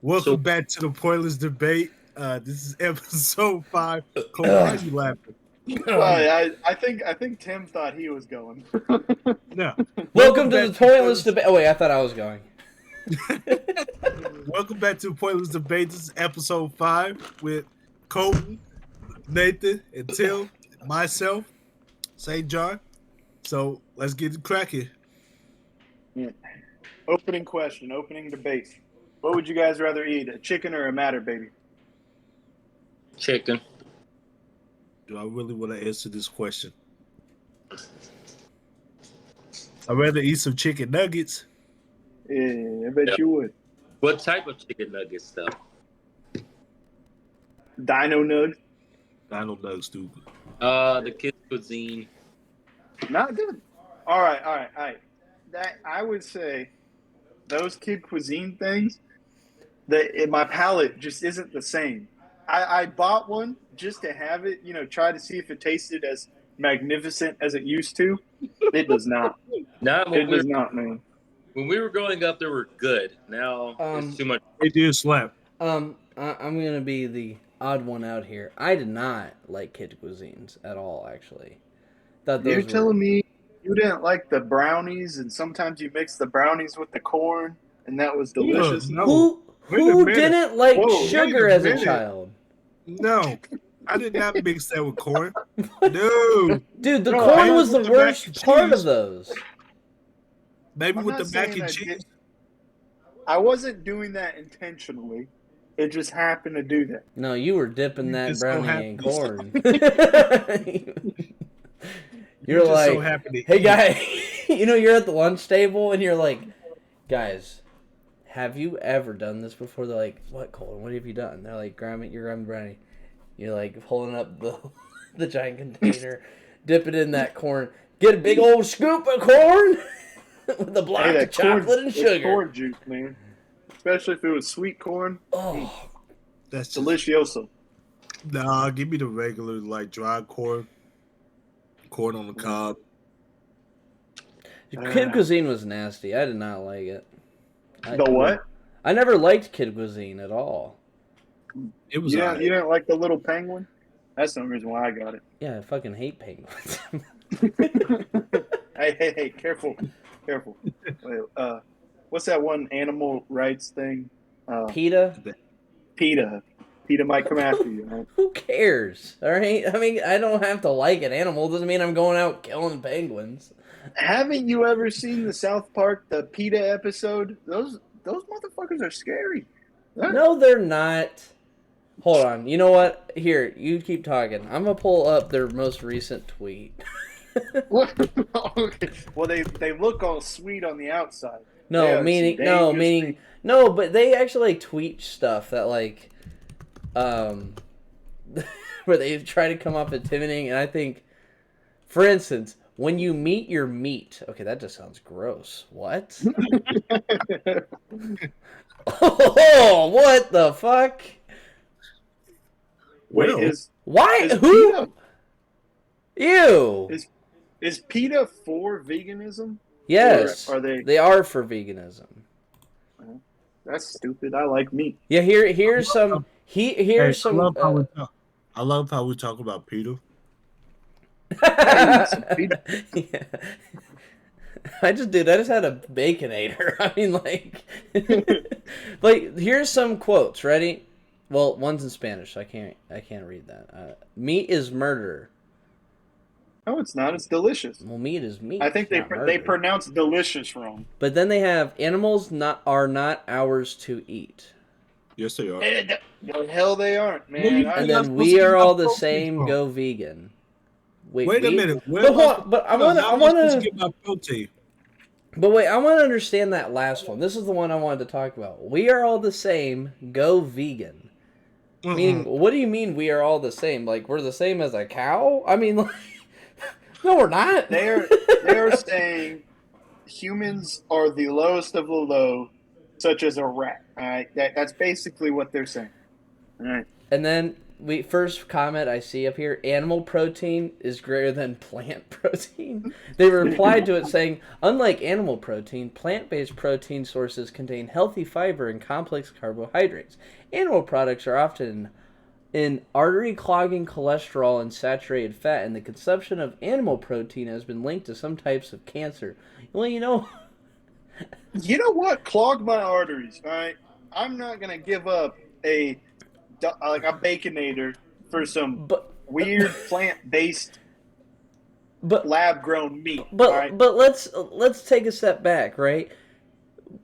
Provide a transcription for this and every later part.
Welcome back to the Pointless Debate. This is episode 5. Cole, why are you laughing? I think Tim thought he was going. No. Welcome to the Pointless Debate. Oh, wait, I thought I was going. Welcome back to the Pointless Debate. This is episode 5 with Colton, Nathan, and Tim, myself, St. John. So let's get it cracking. Yeah. Opening question, opening debate. What would you guys rather eat, a chicken or a matter baby? Chicken. Do I really want to answer this question? I'd rather eat some chicken nuggets. Yeah, I bet you would. What type of chicken nuggets, though? Dino nugs. Dino nugs, stupid. The kids' cuisine. Not good. All right. That I would say those kid cuisine things, my palate just isn't the same. I bought one just to have it, try to see if it tasted as magnificent as it used to. It does not. It does not, man. When we were growing up, they were good. Now it's too much. They did slap. I'm gonna be the odd one out here. I did not like kid cuisines at all, actually. You're telling me you didn't like the brownies, and sometimes you mix the brownies with the corn, and that was delicious? No. Who didn't like sugar as a child? No, I did not mix that with corn. No. Dude, the corn was the worst part of those. Maybe with the mac and cheese. I wasn't doing that intentionally. It just happened to do that. No, you were dipping that brownie in corn. You're like, so hey, guy, you're at the lunch table and you're like, guys, have you ever done this before? They're like, what, Colton? What have you done? They're like, you're grabbing brownie. You're like holding up the giant container, dip it in that corn, get a big old scoop of corn with a block of chocolate and sugar. Corn juice, man. Especially if it was sweet corn. Oh, that's delicioso. Nah, give me the regular, like, dry corn. Corn on the cob. Kid cuisine was nasty. I did not like it. What? I never liked kid cuisine at all. It was. You didn't like the little penguin? That's the only reason why I got it. Yeah, I fucking hate penguins. Hey, careful. Wait, what's that one animal rights thing? PETA? PETA. PETA might come after you, right? Who cares? All right? I mean, I don't have to like an animal. Doesn't mean I'm going out killing penguins. Haven't you ever seen the South Park, the PETA episode? Those motherfuckers are scary. No, they're not. Hold on. You know what? Here, you keep talking. I'm going to pull up their most recent tweet. What? Okay. Well, they look all sweet on the outside. No, but they actually tweet stuff that where they try to come off intimidating, and I think, for instance, when you meet your meat. Okay, that just sounds gross. What? Oh, what the fuck? Wait, why? Who? Ew. Is PETA for veganism? Yes. Or are they? They are for veganism. That's stupid. I like meat. Yeah. Here's some. Here's some. I love how we talk about PETA. Yeah. I just had a Baconator. I mean, like here's some quotes. Ready? Well, one's in Spanish. So I can't read that. Meat is murder. No, it's not. It's delicious. Well, meat is meat. I think they pronounce delicious wrong. But then they have animals are not ours to eat. Yes, they are. The hell they aren't, man. And then we are all the same. Go vegan. Wait a minute. But I want to get my protein. But wait, I want to understand that last one. This is the one I wanted to talk about. We are all the same. Go vegan. Mm-hmm. Meaning, what do you mean we are all the same? Like we're the same as a cow? I mean, like, no, we're not. They're saying humans are the lowest of the low, such as a rat. All right, that's basically what they're saying. All right. And then first comment I see up here, animal protein is greater than plant protein. They replied to it saying, unlike animal protein, plant-based protein sources contain healthy fiber and complex carbohydrates. Animal products are often in artery-clogging cholesterol and saturated fat, and the consumption of animal protein has been linked to some types of cancer. Well, You know what? Clogged my arteries. All right, I'm not gonna give up a baconator for some but weird plant-based but lab-grown meat. but all right? but let's take a step back, right?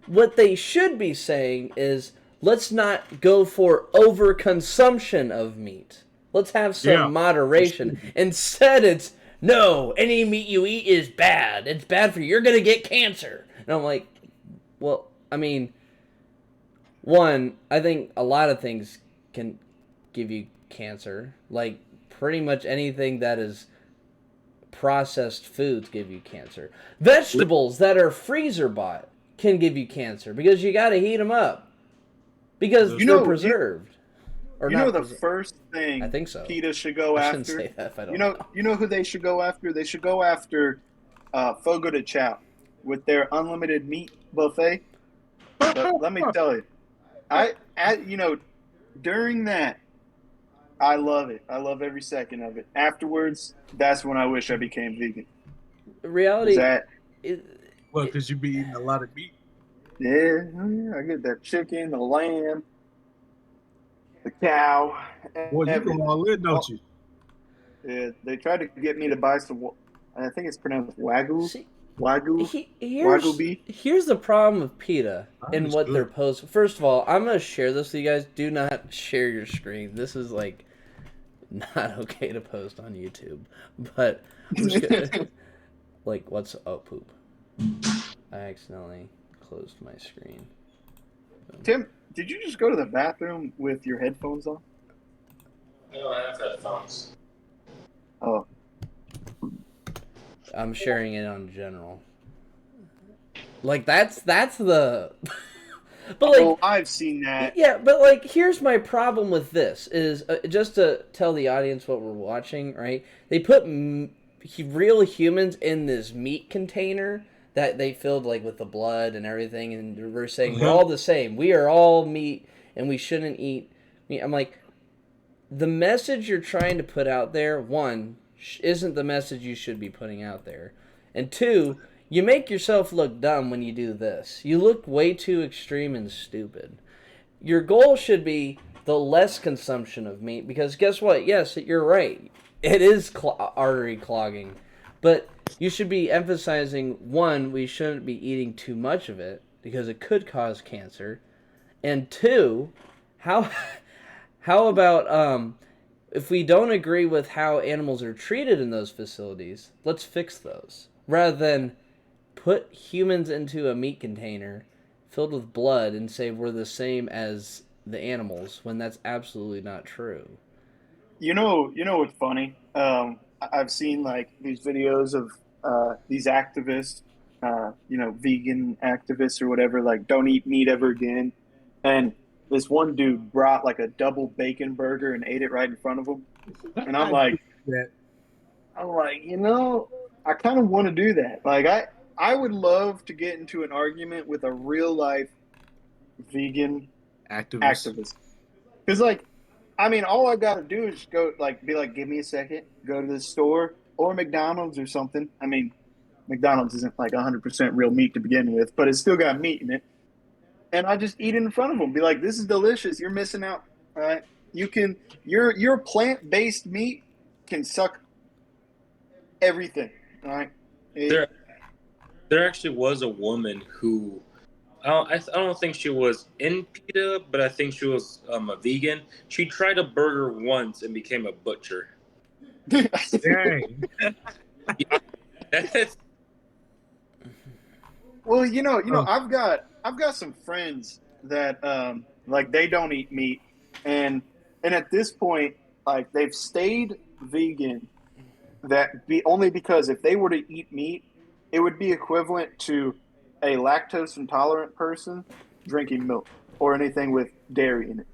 What they should be saying is, let's not go for overconsumption of meat. Let's have some moderation. Instead, it's, no, any meat you eat is bad. It's bad for you. You're going to get cancer. And I'm like, well, I mean, one, I think a lot of things can give you cancer. Like, pretty much anything that is processed foods give you cancer. Vegetables that are freezer bought can give you cancer because you got to heat them up because they're preserved. The first thing I think so. PETA should go I after. shouldn't say that if I don't You know who they should go after? They should go after Fogo de Chao with their unlimited meat buffet. But let me tell you, during that, I love it. I love every second of it. Afterwards, that's when I wish I became vegan. Reality. Well, because you be eating a lot of meat. Yeah, I get that chicken, the lamb, the cow. Well, you go all in, don't you? Yeah, they tried to get me to buy some. I think it's pronounced wagyu. Wagyu beef. Here's the problem with PETA and what they're posting. First of all, I'm gonna share this with you guys. Do not share your screen. This is like not okay to post on YouTube. But I'm just gonna, poop. I accidentally closed my screen. Tim, did you just go to the bathroom with your headphones on? No, I have headphones. Oh. I'm sharing it on general. Like, that's the... But like, I've seen that. Yeah, but like, here's my problem with this is just to tell the audience what we're watching, right? They put real humans in this meat container that they filled like with the blood and everything, and we're saying we're all the same. We are all meat, and we shouldn't eat meat. I'm like, the message you're trying to put out there, one, isn't the message you should be putting out there, and two, you make yourself look dumb when you do this. You look way too extreme and stupid. Your goal should be the less consumption of meat, because guess what? Yes, you're right. It is artery clogging. But you should be emphasizing, one, we shouldn't be eating too much of it, because it could cause cancer. And two, how about if we don't agree with how animals are treated in those facilities, let's fix those. Rather than put humans into a meat container filled with blood and say we're the same as the animals, when that's absolutely not true. You know what's funny? I've seen like these videos of these activists, vegan activists or whatever, like don't eat meat ever again. And this one dude brought like a double bacon burger and ate it right in front of him. And I'm like, I kind of want to do that. Like I would love to get into an argument with a real life vegan activist. Because all I got to do is go be like, give me a second, go to the store or McDonald's or something. I mean, McDonald's isn't like 100% real meat to begin with, but it's still got meat in it. And I just eat it in front of them. Be like, this is delicious. You're missing out. All right. Your plant-based meat can suck everything. All right. There actually was a woman who, I don't think she was in PETA, but I think she was a vegan. She tried a burger once and became a butcher. Dang. Well, I've got some friends that they don't eat meat, and at this point, like they've stayed vegan. Only because if they were to eat meat, it would be equivalent to a lactose intolerant person drinking milk or anything with dairy in it.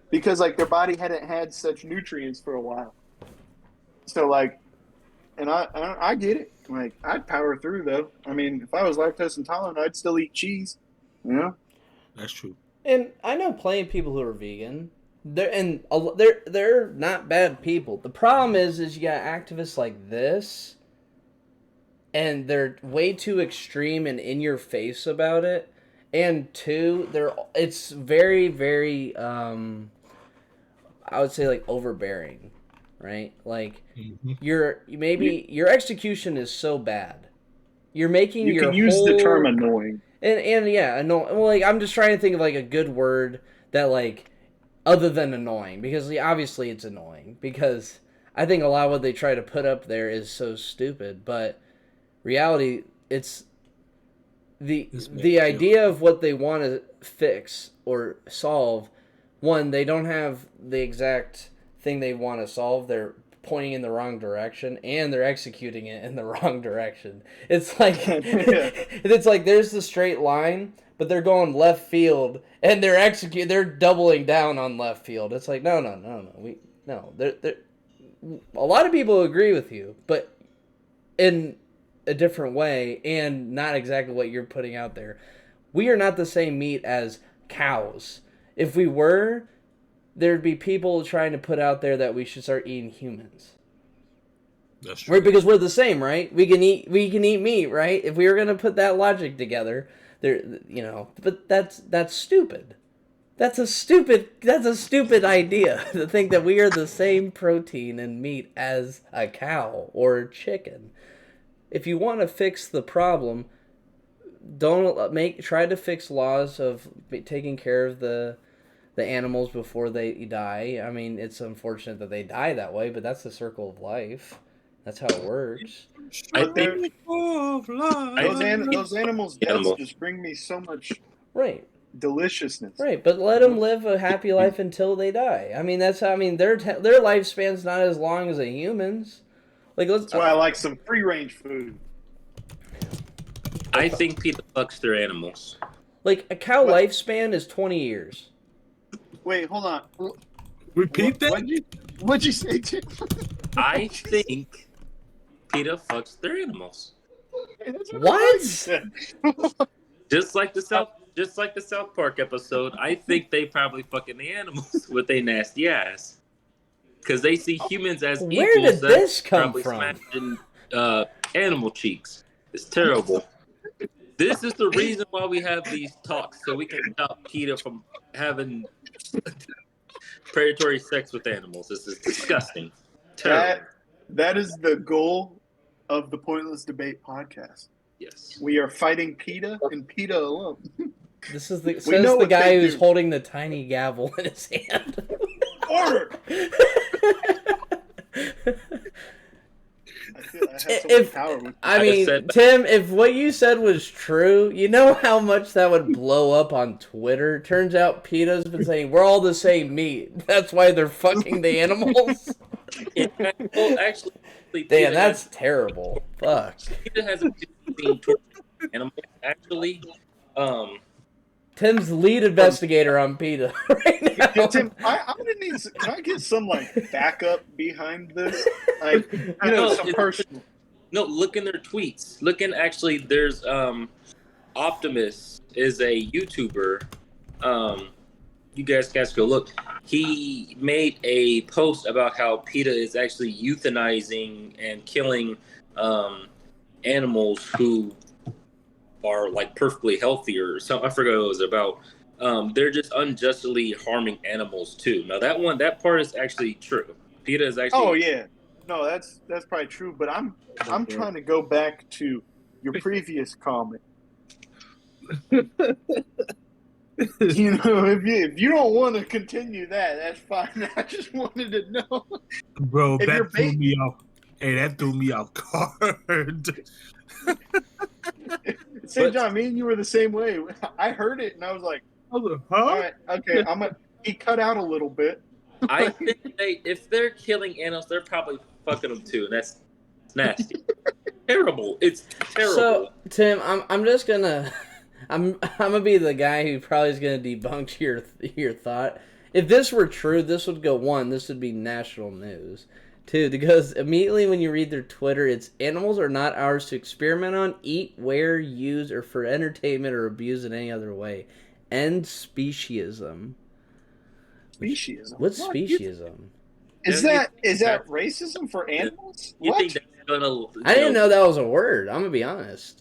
because like their body hadn't had such nutrients for a while. So like, and I get it. Like I'd power through though. I mean, if I was lactose intolerant, I'd still eat cheese. You know. That's true. And I know plenty of people who are vegan. They're not bad people. The problem is you got activists like this, and they're way too extreme and in your face about it. And two, it's very, very I would say like overbearing, right? Like your execution is so bad. You're making you your can use the term annoying. And yeah, well, like I'm just trying to think of like a good word that like other than annoying, because obviously it's annoying, because I think a lot of what they try to put up there is so stupid, but reality it's the idea of what they want to fix or solve. One, they don't have the exact thing they want to solve. They're pointing in the wrong direction, and they're executing it in the wrong direction. It's like it's like there's the straight line, but they're going left field, and they're doubling down on left field. It's like no. They're a lot of people agree with you, but in a different way, and not exactly what you're putting out there. We are not the same meat as cows. If we were, there'd be people trying to put out there that we should start eating humans. That's true. Right, because we're the same, right? We can eat meat, right? If we were gonna put that logic together, but that's stupid. That's a stupid idea to think that we are the same protein and meat as a cow or chicken. If you want to fix the problem, try to fix laws of taking care of the animals before they die. I mean, it's unfortunate that they die that way, but that's the circle of life. That's how it works. I think those animals' deaths just bring me so much deliciousness. Right, but let them live a happy life until they die. I mean, their lifespan's not as long as a human's. That's why I like some free range food. I think PETA fucks their animals. Like a cow lifespan is 20 years. Wait, hold on. Repeat that? What'd you say, Jim? I think PETA fucks their animals. Hey, that's What? Just like the South Park episode, I think they probably fucking the animals with their nasty ass. Because they see humans as equals. Where did this come from? Smashing animal cheeks. It's terrible. This is the reason why we have these talks, so we can stop PETA from having predatory sex with animals. This is disgusting. Terrible. That is the goal of the Pointless Debate podcast. Yes. We are fighting PETA and PETA alone. This is the guy who's holding the tiny gavel in his hand. Order! Tim, if what you said was true, you know how much that would blow up on Twitter? Turns out PETA's been saying we're all the same meat. That's why they're fucking the animals. Well, actually, damn, that's terrible. Fuck. PETA has a thing towards animals. Actually, Tim's lead investigator on PETA right now. Yeah, Tim, I'm gonna need. Can I get some backup behind this? Some personal. No, look in their tweets. There's Optimus is a YouTuber. You guys go look. He made a post about how PETA is actually euthanizing and killing animals who are perfectly healthy or something. I forgot what it was about. They're just unjustly harming animals too. Now that part is actually true. PETA is actually. Oh yeah, no, that's probably true. But I'm trying to go back to your previous comment. If you don't want to continue that's fine. I just wanted to know, bro. That threw me off. Hey, that threw me off guard. St. John, me and you were the same way. I heard it and I was like, huh? All right, okay. He cut out a little bit. I think if they're killing animals, they're probably fucking them too, and that's nasty. Terrible. It's terrible. So, Tim, I'm just gonna I'm gonna be the guy who probably is gonna debunk your thought, if this were true, this would go one. This would be national news. Two, because immediately when you read their Twitter, it's animals are not ours to experiment on, eat, wear, use, or for entertainment or abuse in any other way. End speciesism. Speciesism. What's What? speciesism? Is that racism for animals? You What? think that's gonna? I didn't know that was a word. I'm gonna be honest.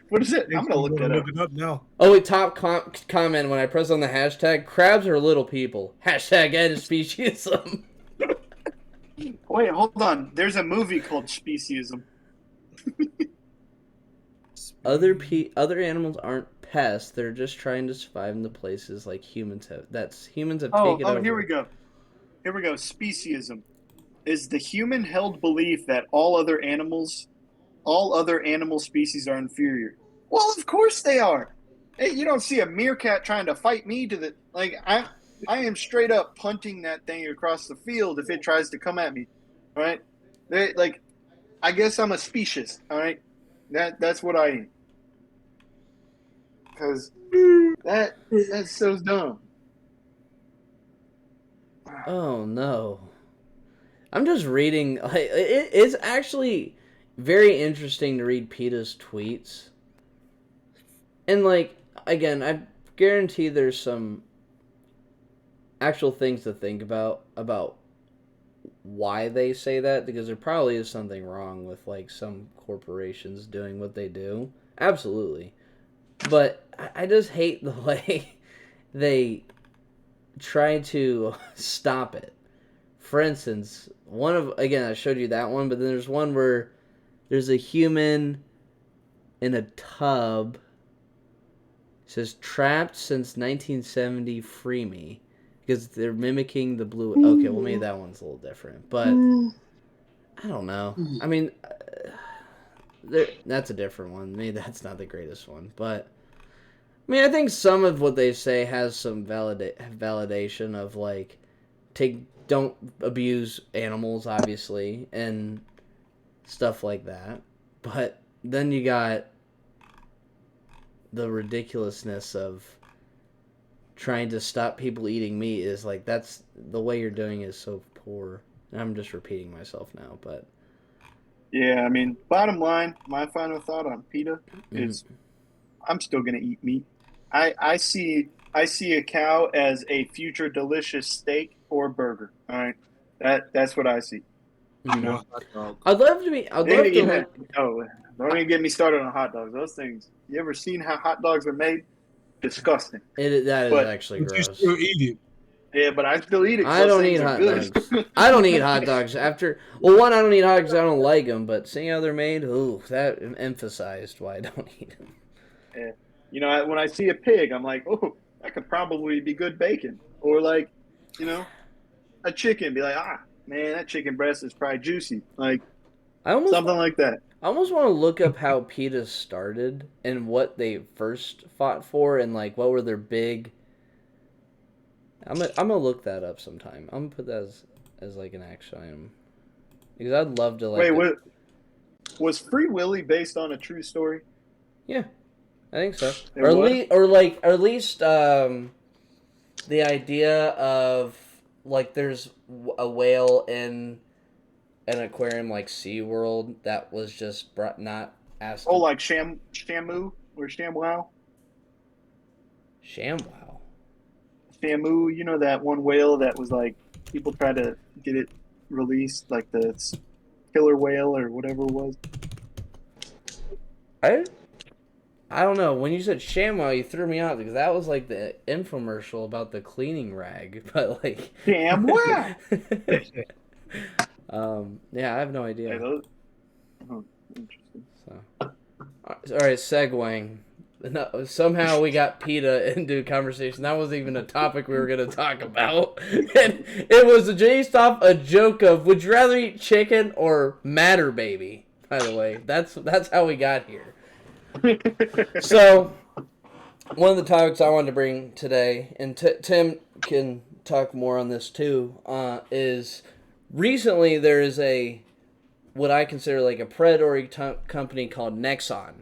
What is it? I'm gonna look that up. Look it up now. Oh, wait, top comment when I press on the hashtag, crabs are little people. Hashtag end speciesism. Wait, hold on. There's a movie called Speciesism. Other animals aren't pests. They're just trying to survive in the places like humans have. Humans have taken over. Oh, here we go. Here we go. Speciesism is the human-held belief that all other animal species are inferior. Well, of course they are. Hey, you don't see a meerkat trying to fight me to the I am straight up punting that thing across the field if it tries to come at me. All right? I guess I'm a species, all right? That's what I am. Cuz that's so dumb. Oh no. I'm just reading it's actually very interesting to read PETA's tweets. And again, I guarantee there's some actual things to think about why they say that, because there probably is something wrong with some corporations doing what they do. Absolutely. But I just hate the way they try to stop it. For instance, I showed you that one, but then there's one where there's a human in a tub. It says, trapped since 1970, free me. Because they're mimicking the blue. Okay, well, maybe that one's a little different. But, I don't know. I mean, that's a different one. Maybe that's not the greatest one. But, I mean, I think some of what they say has some validation of, don't abuse animals, obviously, and stuff like that. But then you got the ridiculousness of trying to stop people eating meat is that's the way you're doing it is so poor. And I'm just repeating myself now, but yeah, I mean, bottom line, my final thought on PETA is I'm still gonna eat meat. I see a cow as a future delicious steak or burger. All right, that's what I see. Mm-hmm. You know? I'd love to. Don't even get me started on hot dogs. Those things. You ever seen how hot dogs are made? Disgusting. That is actually gross. You still eat it. Yeah, but I still eat it. I don't eat hot dogs. I don't eat hot dogs after. Well, one, I don't eat hot dogs. I don't like them. But seeing how they're made, that emphasized why I don't eat them. Yeah. You know, when I see a pig, I'm like, oh, that could probably be good bacon. Or a chicken, be like, man, that chicken breast is probably juicy. Something like that. I almost want to look up how PETA started and what they first fought for and what were their big. I'm gonna look that up sometime. I'm gonna put that as an action item because I'd love to Wait, was Free Willy based on a true story? Yeah, I think so. Or at least the idea of there's a whale in an aquarium like SeaWorld that was just not asked. Oh, like Shamu or ShamWow? ShamWow. Shamu, you know that one whale that was people try to get it released, the killer whale or whatever it was. I don't know. When you said ShamWow, you threw me out because that was the infomercial about the cleaning rag, but ShamWow. Yeah, I have no idea. Interesting. So, all right, segueing. No, somehow we got PETA into conversation. That wasn't even a topic we were going to talk about. And it was based off a joke of, would you rather eat chicken or Matter Baby? By the way, that's how we got here. So, one of the topics I wanted to bring today, and Tim can talk more on this too, is recently there is what I consider a predatory company called Nexon.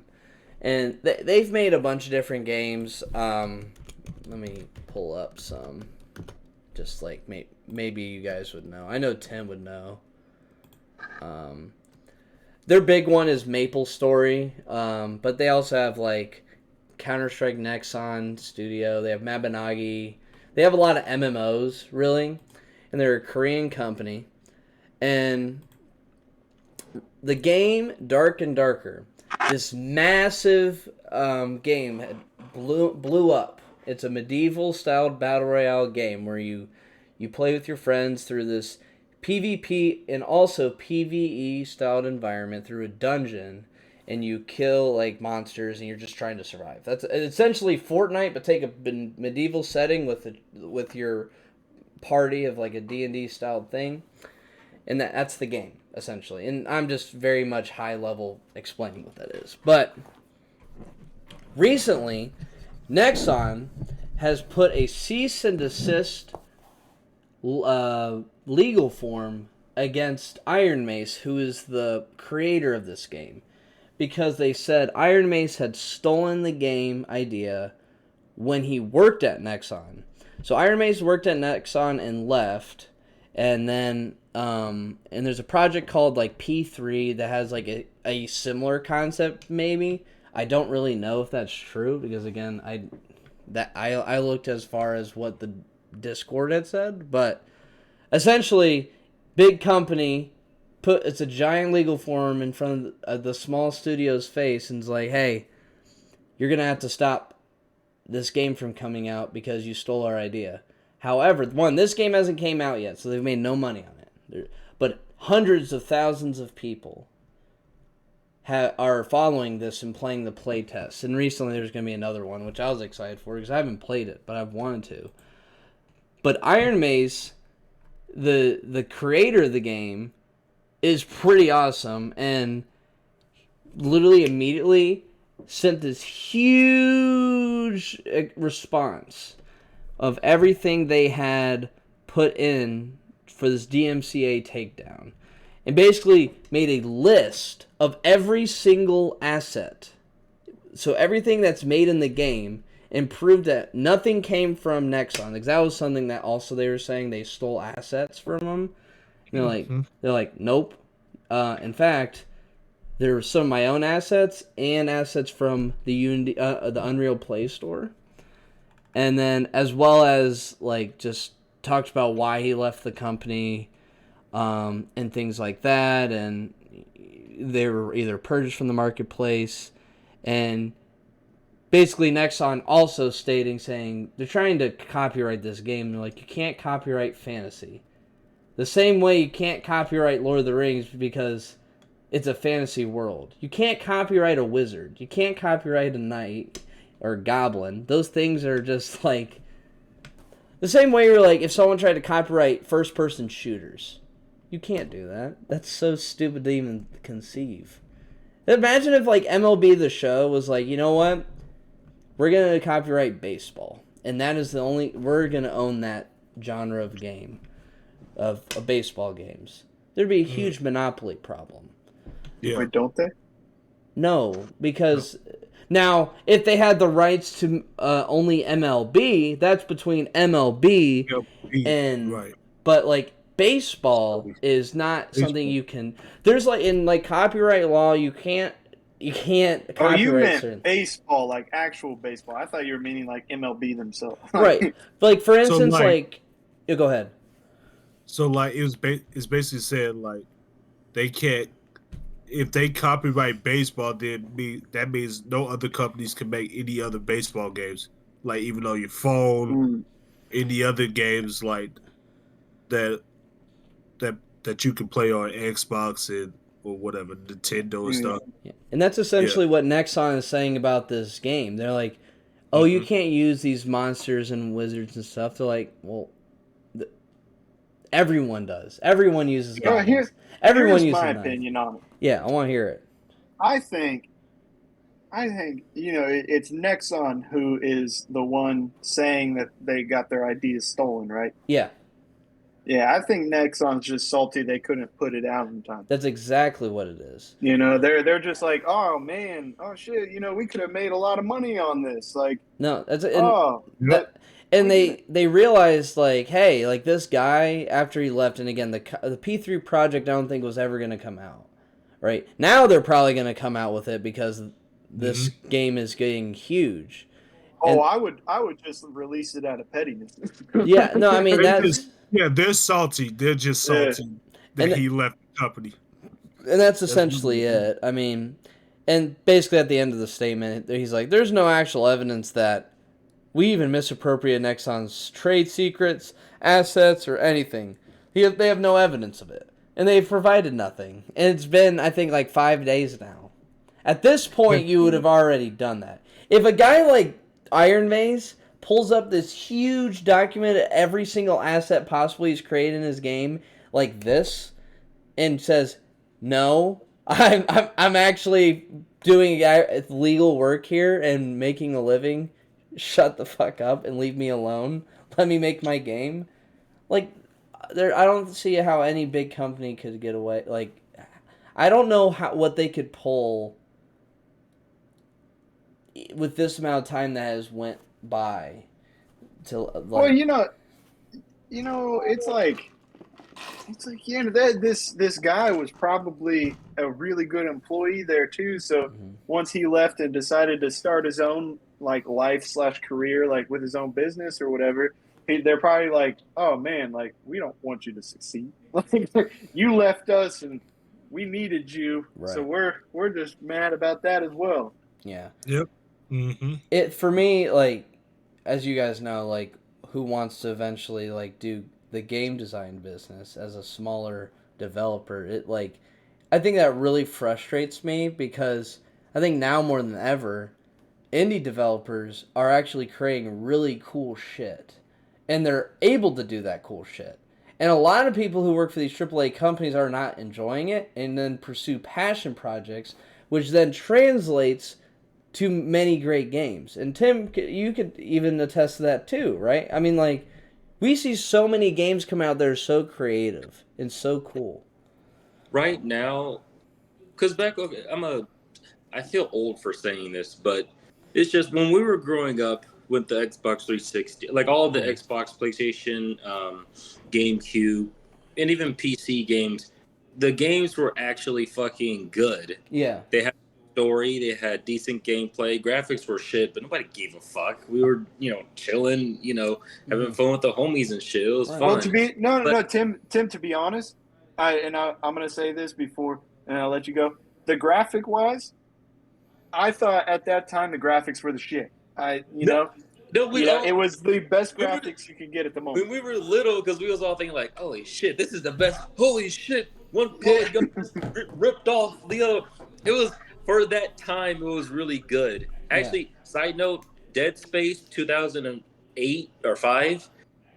And they've made a bunch of different games. let me pull up some. Just like maybe you guys would know. I know Tim would know. Their big one is Maple Story, but they also have like Counter-Strike Nexon Studio. They have Mabinagi. They have a lot of MMOs, really, and they're a Korean company. And the game Dark and Darker, this massive game had blew up. It's a medieval-styled battle royale game where you play with your friends through this PvP and also PvE-styled environment through a dungeon, and you kill like monsters, and you're just trying to survive. That's essentially Fortnite, but take a medieval setting with your party of like a D&D styled thing, and that's the game essentially. And I'm just very much high level explaining what that is. But recently, Nexon has put a cease and desist legal form against Ironmace, who is the creator of this game, because they said Ironmace had stolen the game idea when he worked at Nexon. So Ironmace worked at Nexon and left, and then and there's a project called like P3 that has like a similar concept. Maybe I don't really know if that's true because again I looked as far as what the Discord had said, but essentially, big company it's a giant legal form in front of the small studio's face and is like, hey, you're gonna have to stop this game from coming out because you stole our idea. However, this game hasn't came out yet, so they've made no money on it. But hundreds of thousands of people are following this and playing the play test. And recently there's going to be another one, which I was excited for because I haven't played it, but I've wanted to. But Ironmace, the creator of the game, is pretty awesome and literally immediately sent this huge response of everything they had put in for this DMCA takedown, and basically made a list of every single asset. So everything that's made in the game, and proved that nothing came from Nexon. Because that was something that also they were saying they stole assets from them. And they're like, nope. In fact, there were some of my own assets and assets from the the Unreal Play Store. And then as well as like just talked about why he left the company, and things like that, and they were either purged from the marketplace, and basically Nexon also saying they're trying to copyright this game. They're like, you can't copyright fantasy. The same way you can't copyright Lord of the Rings because it's a fantasy world. You can't copyright a wizard. You can't copyright a knight or a goblin. Those things are just like the same way you're like if someone tried to copyright first-person shooters. You can't do that. That's so stupid to even conceive. Imagine if like MLB The Show was like, you know what? We're going to copyright baseball. And that is we're going to own that genre of game, of baseball games. There'd be a huge monopoly problem. Yeah. Wait, don't they? No, because now, if they had the rights to only MLB, that's between MLB and... Right. But, like, baseball is not something you can... There's, like, in, like, copyright law, you can't copyright... Oh, you meant baseball, like actual baseball. I thought you were meaning, like, MLB themselves. Right. Like, for instance, so, yeah, go ahead. So, like, it's basically saying, like, they can't... If they copyright baseball, then that means no other companies can make any other baseball games. Like, even on your phone, any other games, like, that you can play on Xbox or whatever, Nintendo and stuff. Yeah. And that's essentially what Nexon is saying about this game. They're like, oh, you can't use these monsters and wizards and stuff. They're like, well, everyone does. Everyone uses goblins. Here's my opinion on it. Yeah, I want to hear it. I think, it's Nexon who is the one saying that they got their ideas stolen, right? Yeah. Yeah, I think Nexon's just salty they couldn't put it out in time. That's exactly what it is. You know, they're just like, oh man, oh shit, you know, we could have made a lot of money on this. Like, No, that's and oh, Yep. but and we didn't. they realized like, hey, like this guy after he left, and again the P3 project I don't think was ever gonna come out. Right now they're probably gonna come out with it because this game is getting huge. Oh, And I would just release it out of pettiness. yeah, no, I mean They just, that's yeah, they're salty. They're just Yeah. salty that And- he left the company. and that's essentially really it. I mean, and basically at the end of the statement, he's like, "There's no actual evidence that we even misappropriate Nexon's trade secrets, assets, or anything. They have no evidence of it, and they've provided nothing. And it's been, I think, like 5 days now. At this point, you would have already done that. If a guy like Ironmace pulls up this huge document of every single asset possibly he's created in his game, like this, and says, "No, I'm actually doing legal work here and making a living. Shut the fuck up and leave me alone. Let me make my game." Like, I don't see how any big company could get away. Like, I don't know what they could pull with this amount of time that has went by. To like, Well, it's like yeah, this guy was probably a really good employee there too. So once he left and decided to start his own like life/career, like with his own business or whatever, they're probably like, oh man, like we don't want you to succeed. Like you left us and we needed you, so Right. we're just mad about that as well. yeah. Yep. Mm-hmm. It for me, like, as you guys know, like, who wants to eventually like do the game design business as a smaller developer? It like, I think that really frustrates me because I think now more than ever, indie developers are actually creating really cool shit, and they're able to do that cool shit. And a lot of people who work for these AAA companies are not enjoying it, and then pursue passion projects, which then translates to many great games. And Tim, you could even attest to that too, right? I mean, like, we see so many games come out that are so creative and so cool. Right now, because I feel old for saying this, but it's just when we were growing up with the Xbox 360, like all the Xbox, PlayStation, GameCube, and even PC games, the games were actually fucking good. Yeah. They had story, they had decent gameplay, graphics were shit, but nobody gave a fuck. We were, chilling, having fun with the homies and shit. It was fun. Well, Tim. To be honest, I'm gonna say this before, and I'll let you go. The graphic wise, I thought at that time the graphics were the shit. It was the best graphics you could get at the moment. When we were little, because we was all thinking like, "Holy shit, this is the best!" Holy shit, one polygon ripped off the other. It was for that time. It was really good. Actually, side note: Dead Space 2008 or 5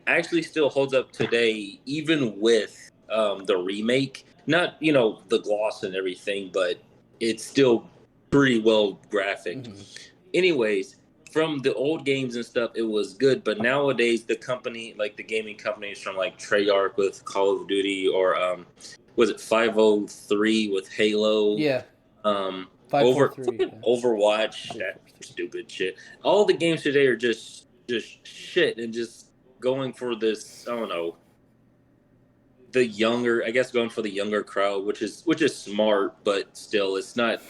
actually still holds up today, even with the remake. Not the gloss and everything, but it's still pretty well graphic. Anyways, from the old games and stuff, it was good. But nowadays, the company, like the gaming companies from like Treyarch with Call of Duty, or was it 503 with Halo? Yeah. 543. Overwatch, that stupid shit. All the games today are just shit and just going for this. I don't know. Going for the younger crowd, which is smart, but still, it's not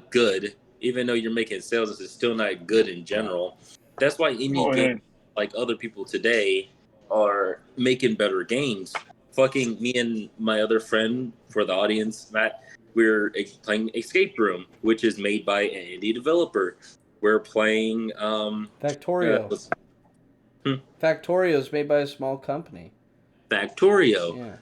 good. Even though you're making sales, it's still not good in general. That's why indie games, like other people today, are making better games. Fucking me and my other friend, for the audience, Matt, we're playing Escape Room, which is made by an indie developer. We're playing Factorio. Factorio is made by a small company. Factorio.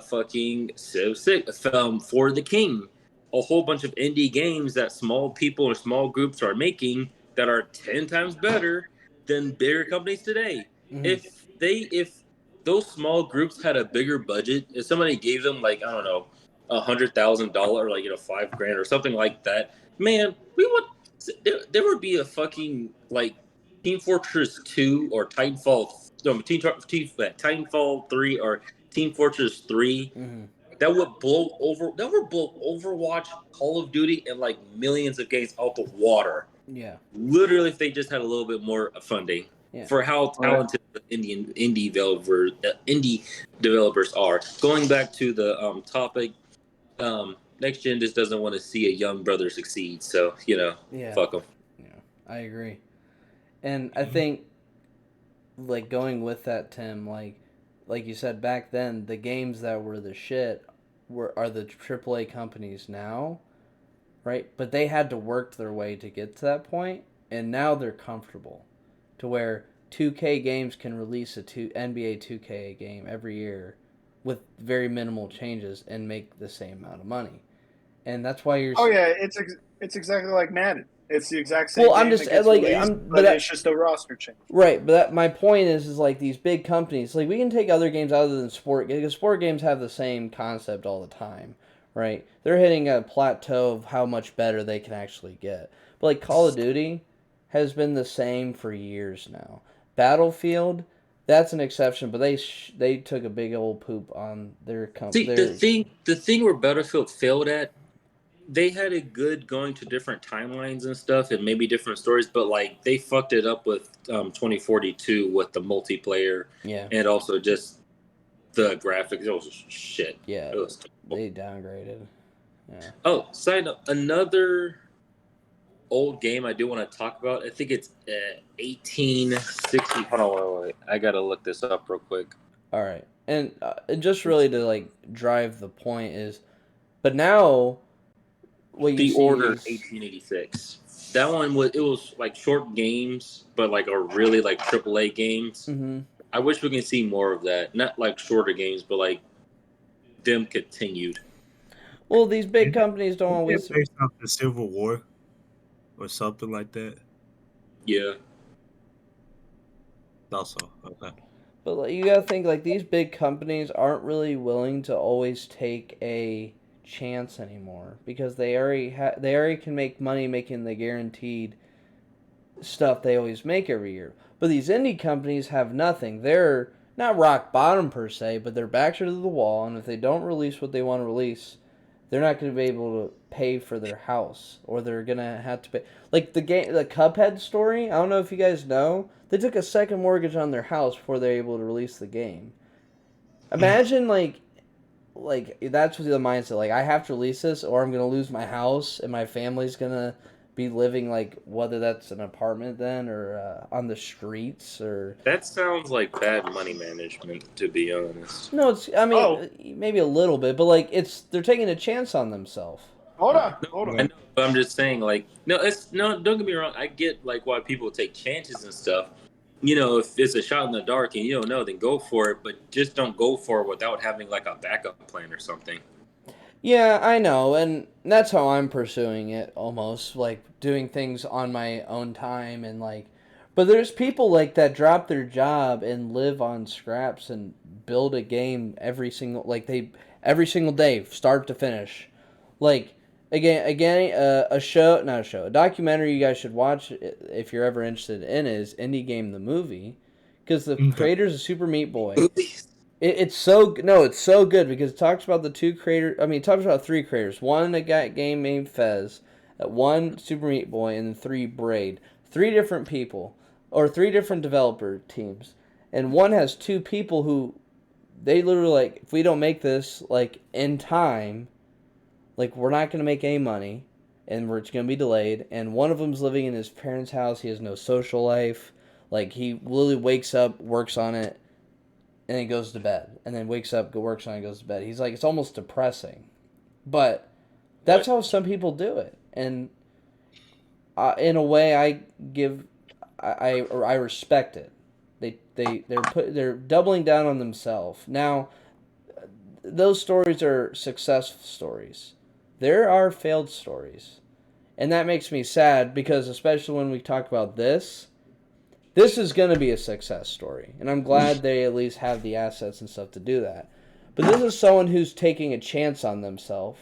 Fucking Civ 6, For the King. A whole bunch of indie games that small people or small groups are making that are 10 times better than bigger companies today. If those small groups had a bigger budget, if somebody gave them like, I don't know, $100,000, like $5,000 or something like that, man, there would be a fucking like Team Fortress 2 or Titanfall Titanfall 3 or Team Fortress 3, Mm-hmm. that would blow Overwatch, Call of Duty, and like millions of games out the water. Yeah. Literally, if they just had a little bit more funding Yeah. for how talented the indie developers are. Going back to the topic, Next Gen just doesn't want to see a young brother succeed. So Yeah. fuck them. Yeah. I agree. And I think, like, going with that, Tim, like you said, back then, the games that were the shit are the AAA companies now, right? But they had to work their way to get to that point, and now they're comfortable to where 2K games can release a NBA 2K game every year with very minimal changes and make the same amount of money. And that's why you're... Oh yeah, it's exactly like Madden. It's the exact same Well, I'm game just that gets like released, but it's just a roster change. right. But my point is like these big companies. Like we can take other games other than sport because sport games have the same concept all the time, right? They're hitting a plateau of how much better they can actually get. But like Call of Duty has been the same for years now. Battlefield, that's an exception, but they took a big old poop on their See, company. the thing where Battlefield failed at, they had a good going to different timelines and stuff and maybe different stories, but like they fucked it up with 2042 with the multiplayer Yeah. and also just the graphics. It was shit. Yeah. It was They downgraded. Yeah. Oh, side note, another old game I do want to talk about. I think it's 1860. Hold on, wait. I gotta look this up real quick. All right. And just really to like drive the point is, but now what you The see Order is 1886. That one was like short games, but like are really like AAA games. Mm-hmm. I wish we can see more of that. Not like shorter games, but like them continued. Well, these big companies don't always. Based off the Civil War or something like that. Yeah. Also, okay. But like, you gotta think like these big companies aren't really willing to always take a chance anymore because they already can make money making the guaranteed stuff they always make every year. But these indie companies have nothing. They're not rock bottom per se, but their backs are to the wall, and if they don't release what they want to release, they're not going to be able to pay for their house, or they're going to have to pay. Like the Cuphead story, I don't know if you guys know, they took a second mortgage on their house before they're able to release the game. Imagine like that's the mindset. Like I have to release this, or I'm going to lose my house, and my family's going to be living like whether that's an apartment then or on the streets or That sounds like bad money management, to be honest. no, maybe a little bit, but like they're taking a chance on themselves. Hold on. I know, but I'm just saying, like, don't get me wrong. I get like why people take chances and stuff. If it's a shot in the dark and you don't know, then go for it. But just don't go for it without having like a backup plan or something. Yeah, I know, and that's how I'm pursuing it almost, like doing things on my own time and like but there's people like that drop their job and live on scraps and build a game every single day, start to finish. Like a documentary you guys should watch if you're ever interested in is Indie Game the Movie, because the creators of Super Meat Boy. It's so good because it talks about the two creators. I mean, it talks about three creators. One, a game named Fez, one Super Meat Boy, and 3 Braid. 3 different people, or 3 different developer teams, and one has 2 people who they literally like. If we don't make this like in time, like we're not gonna make any money, and it's gonna be delayed. And one of them's living in his parents' house. He has no social life. Like he literally wakes up, works on it, and then goes to bed, and then wakes up, works on it, goes to bed. He's like, it's almost depressing, but that's how some people do it, and in a way, I respect it. They're doubling down on themselves. Now, those stories are success stories. There are failed stories, and that makes me sad because especially when we talk about this. This is going to be a success story, and I'm glad they at least have the assets and stuff to do that. But this is someone who's taking a chance on themselves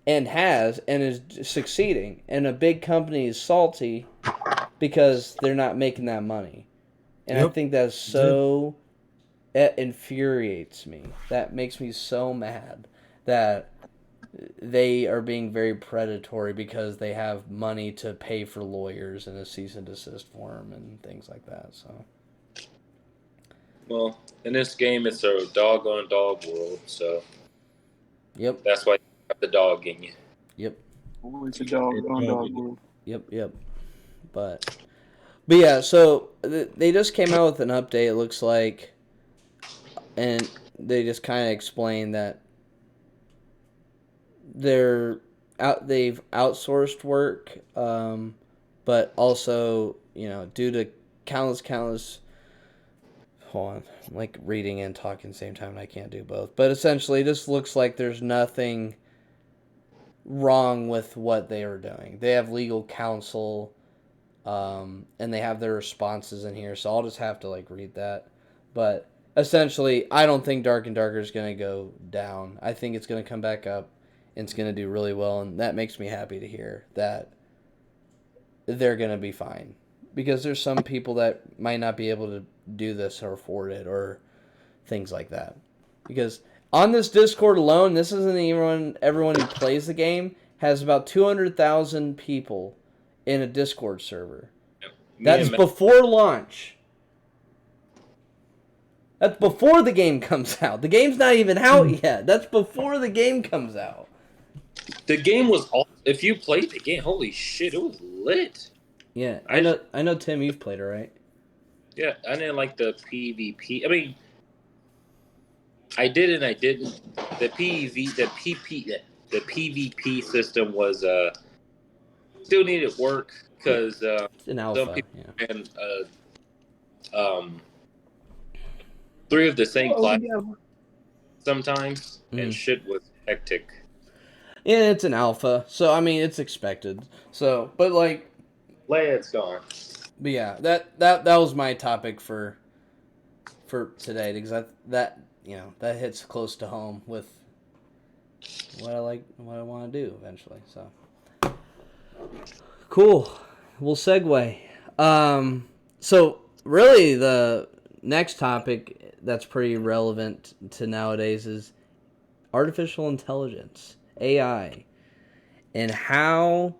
and is succeeding, and a big company is salty because they're not making that money. And I think that's so... It infuriates me. That makes me so mad that they are being very predatory because they have money to pay for lawyers and a cease and desist form and things like that. So, Well, in this game, it's a dog-on-dog world, so yep, that's why you have the dog in you. yep, Always a dog on dog world. yep. But yeah, so they just came out with an update, it looks like, and they just kind of explained that they've outsourced work, but also, due to countless. Hold on, I'm like reading and talking at the same time, and I can't do both. But essentially, it just looks like there's nothing wrong with what they are doing. They have legal counsel, and they have their responses in here, so I'll just have to read that. But essentially, I don't think Dark and Darker is going to go down. I think it's going to come back up, and it's going to do really well, and that makes me happy to hear that they're going to be fine. Because there's some people that might not be able to do this or afford it or things like that. Because on this Discord alone, this isn't even everyone who plays the game, has about 200,000 people in a Discord server. That's before launch. That's before the game comes out. The game's not even out yet. That's before the game comes out. The game was if you played the game, holy shit, it was lit. Yeah, I know Tim, you've played it, right? Yeah, I didn't like the PvP. I mean, I did and I didn't. The PvP system was still needed work because It's an alpha, some people ran 3 of the same class sometimes, and shit was hectic. Yeah, it's an alpha, so I mean it's expected. So, but Leia's gone. But yeah, that was my topic for today because that hits close to home with what I want to do eventually. So cool. We'll segue. So really the next topic that's pretty relevant to nowadays is artificial intelligence, AI, and how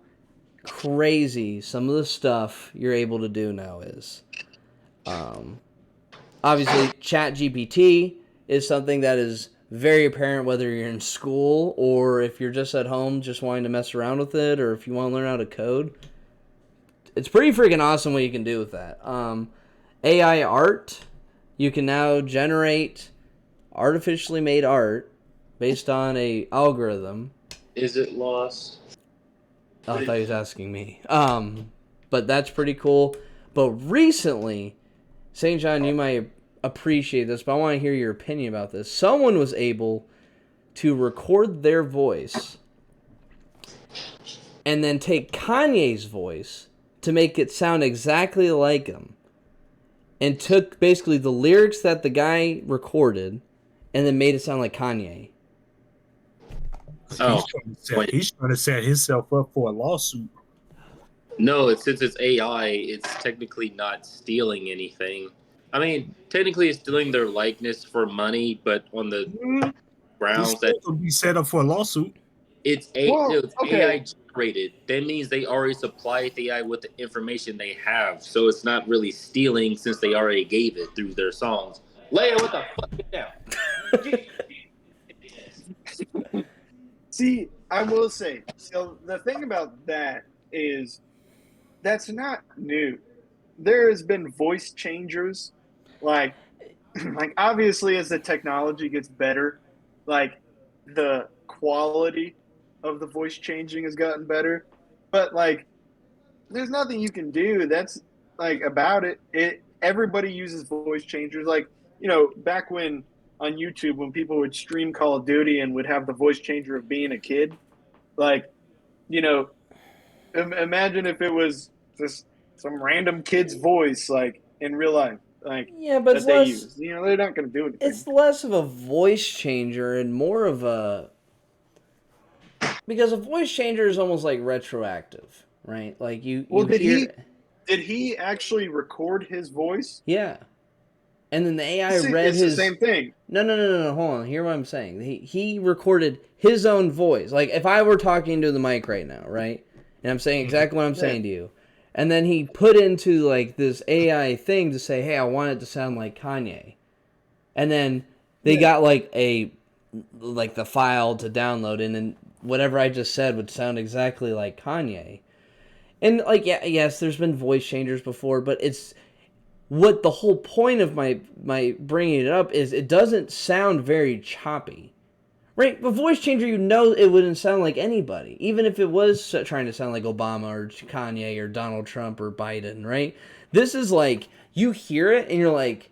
crazy some of the stuff you're able to do now is. Obviously, ChatGPT is something that is very apparent whether you're in school or if you're just at home just wanting to mess around with it or if you want to learn how to code. It's pretty freaking awesome what you can do with that. AI art, you can now generate artificially made art based on a algorithm. Is it lost? Oh, I thought he was asking me. But that's pretty cool. But recently, St. John, you might appreciate this, but I want to hear your opinion about this. Someone was able to record their voice and then take Kanye's voice to make it sound exactly like him. And took basically the lyrics that the guy recorded and then made it sound like Kanye. Oh, he's trying to set himself up for a lawsuit. No, since it's AI, it's technically not stealing anything. I mean, technically it's stealing their likeness for money, but on the grounds that will be set up for a lawsuit. It's AI generated. That means they already supplied the AI with the information they have, so it's not really stealing since they already gave it through their songs. Leia, what the fuck? Get down. See, I will say, so the thing about that is that's not new. There has been voice changers, like obviously as the technology gets better, the quality of the voice changing has gotten better, but there's nothing you can do that's about it. Everybody uses voice changers, back when on YouTube when people would stream Call of Duty and would have the voice changer of being a kid, imagine if it was just some random kid's voice in real life, yeah, but that they use. They're not going to do anything. It's less of a voice changer and more of a, because a voice changer is almost like retroactive, right? Like you hear. Did he actually record his voice? Yeah. And then the AI read it's his. the same thing. No. Hold on. Hear what I'm saying. He recorded his own voice. Like if I were talking to the mic right now, right, and I'm saying exactly what I'm saying to you, and then he put into like this AI thing to say, "Hey, I want it to sound like Kanye," and then they got like the file to download, and then whatever I just said would sound exactly like Kanye. And like yes, there's been voice changers before, but it's what the whole point of my bringing it up is. It doesn't sound very choppy, right? The voice changer, it wouldn't sound like anybody, even if it was trying to sound like Obama or Kanye or Donald Trump or Biden, right? This is like you hear it and you're like,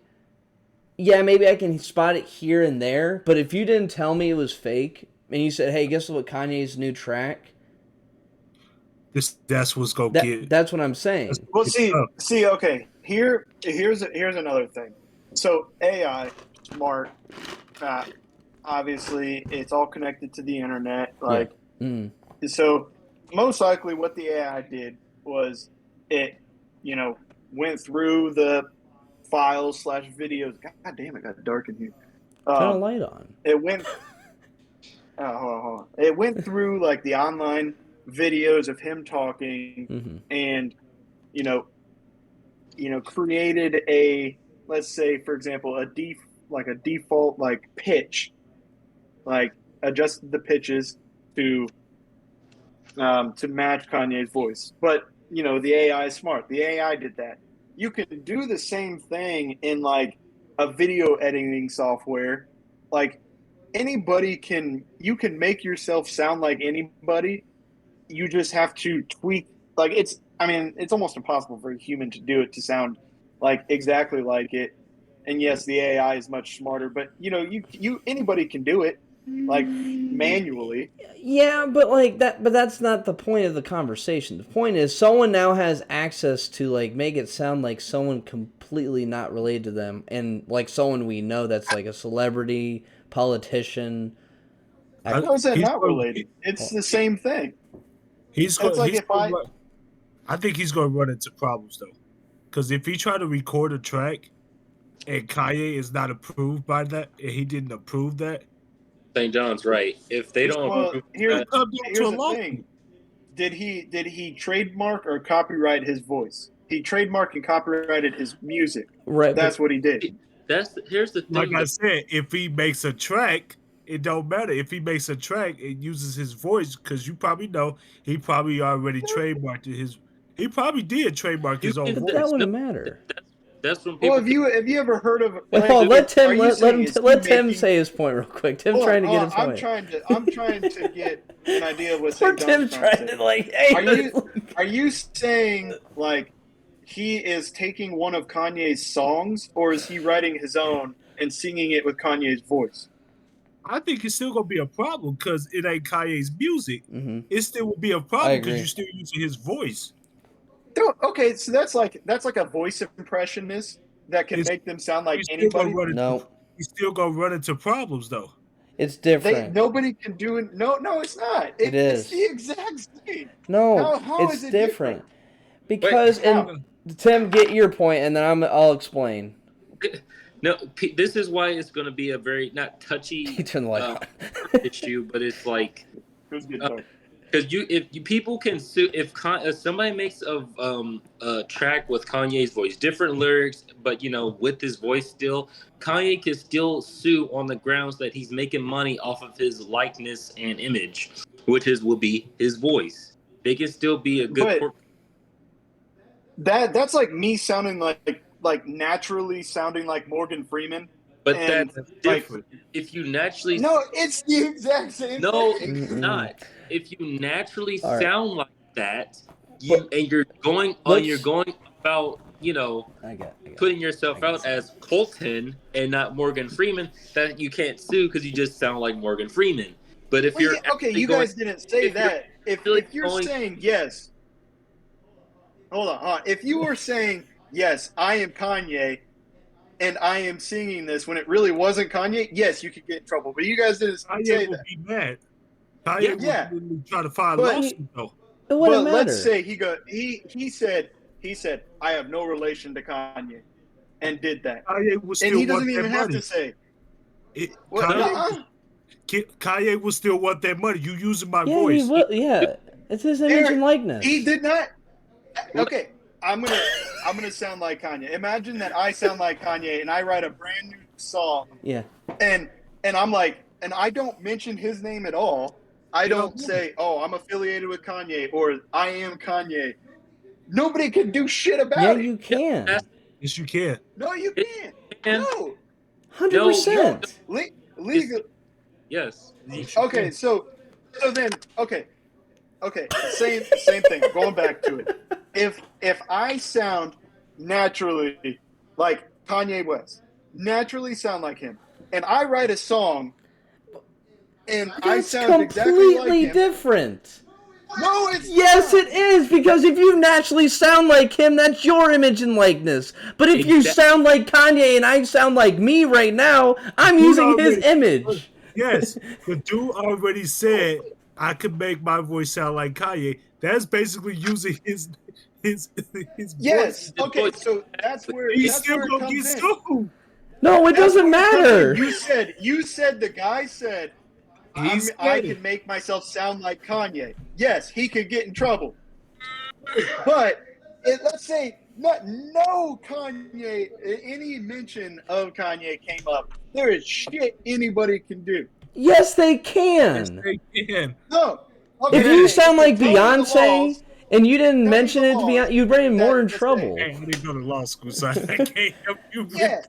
yeah, maybe I can spot it here and there, but if you didn't tell me it was fake and you said, hey, guess what Kanye's new track? That's what's gonna get. That's what I'm saying. Well, see, okay. Here's another thing. So AI, smart, obviously, it's all connected to the internet. Like, so most likely, what the AI did was it, went through the files / videos. God damn, it got dark in here. Turn a light on. It went. Hold on. It went through like the online videos of him talking, and created a, let's say, for example, a default like pitch, like adjusted the pitches to match Kanye's voice. But the AI is smart. The AI did that. You can do the same thing in like a video editing software. Like you can make yourself sound like anybody. You just have to tweak. Like it's almost impossible for a human to do it to sound like exactly like it. And yes, the AI is much smarter, but anybody can do it, like manually. Yeah, but like that. But that's not the point of the conversation. The point is, someone now has access to like make it sound like someone completely not related to them, and like someone we know that's like a celebrity, politician. How is that not related? It's the same thing. I think he's going to run into problems though, because if he try to record a track, and Kanye is not approved by that, and he didn't approve that. St. John's right. If they don't, here's the thing: did he trademark or copyright his voice? He trademarked and copyrighted his music. Right. That's what he did. Here's the thing. Like I said, if he makes a track, it don't matter. If he makes a track, it uses his voice, because you probably know he probably already trademarked his. He probably did trademark his own voice. That wouldn't matter. That's when people. Well, have you ever heard of? Let Tim say his point real quick. Tim's trying to get his point. I'm trying to get an idea of what Tim's trying to like. Hey, are you saying like he is taking one of Kanye's songs, or is he writing his own and singing it with Kanye's voice? I think it's still gonna be a problem because it ain't Kanye's music. It still will be a problem because you're still using his voice. Okay, so that's like a voice impressionist that can make them sound like anybody. He's still gonna run into problems though. It's different. Nobody can do it. No, it's not. It is. It's the exact same. No, how it's is it different? Because Tim, get your point, and then I'll explain. No, this is why it's going to be a very not touchy issue, but it's like because if people can sue if somebody makes a track with Kanye's voice, different lyrics, but with his voice still, Kanye can still sue on the grounds that he's making money off of his likeness and image, which will be his voice. They can still be a good. That's like me sounding like naturally sounding like Morgan Freeman. But that's different. If you naturally it's the exact same. No, it's not. If you naturally sound like that, you're going about putting yourself out as Colton and not Morgan Freeman, that you can't sue because you just sound like Morgan Freeman. But if you guys didn't say that. If you're saying yes. Hold on. If you were saying, yes, I am Kanye, and I am singing this when it really wasn't Kanye, yes, you could get in trouble. But you guys didn't say that. Kanye would be mad. Kanye would try to file a lawsuit, though. It wouldn't matter. Let's say he said, He said, "I have no relation to Kanye," and did that. Kanye will still And he want doesn't that even have money. to say. Kanye, nuh-uh. Kanye will still want that money. You using my Yeah, voice. he will. Yeah, it's his image Eric, and likeness. He did not. Okay, I'm gonna sound like Kanye. Imagine that I sound like Kanye and I write a brand new song. Yeah. And I'm like, and I don't mention his name at all. I don't say, "Oh, I'm affiliated with Kanye" or "I am Kanye." Nobody can do shit about Yeah, it. you can. Yes, you can. No, you can't. No. 100%. Legal. Yes. Okay, so then same thing. Going back to it. If I sound naturally like Kanye West, naturally sound like him, and I write a song and I That's sound exactly like completely him. different. No, it's Yes, not. it is, because if you naturally sound like him, that's your image and likeness. But if you sound like Kanye and I sound like me right now, I'm using his image. Yes, the dude already said I could make my voice sound like Kanye. That's basically using his Yes. voice. Okay, so that's where He's that's still where it gonna comes get in. sued. No, it That's doesn't where it comes matter. in. You said the guy said I said can it. make myself sound like Kanye. Yes, he could get in trouble. But let's say no Kanye, any mention of Kanye came up. There is shit anybody can do. Yes, they Yes, can. they can. No. If you Okay, sound like tell me the Beyonce laws. and you didn't me mention the it to Beyonce, laws you'd bring more in that say- trouble. Hey, I didn't go to law school, so I can't help you. with Yeah. that.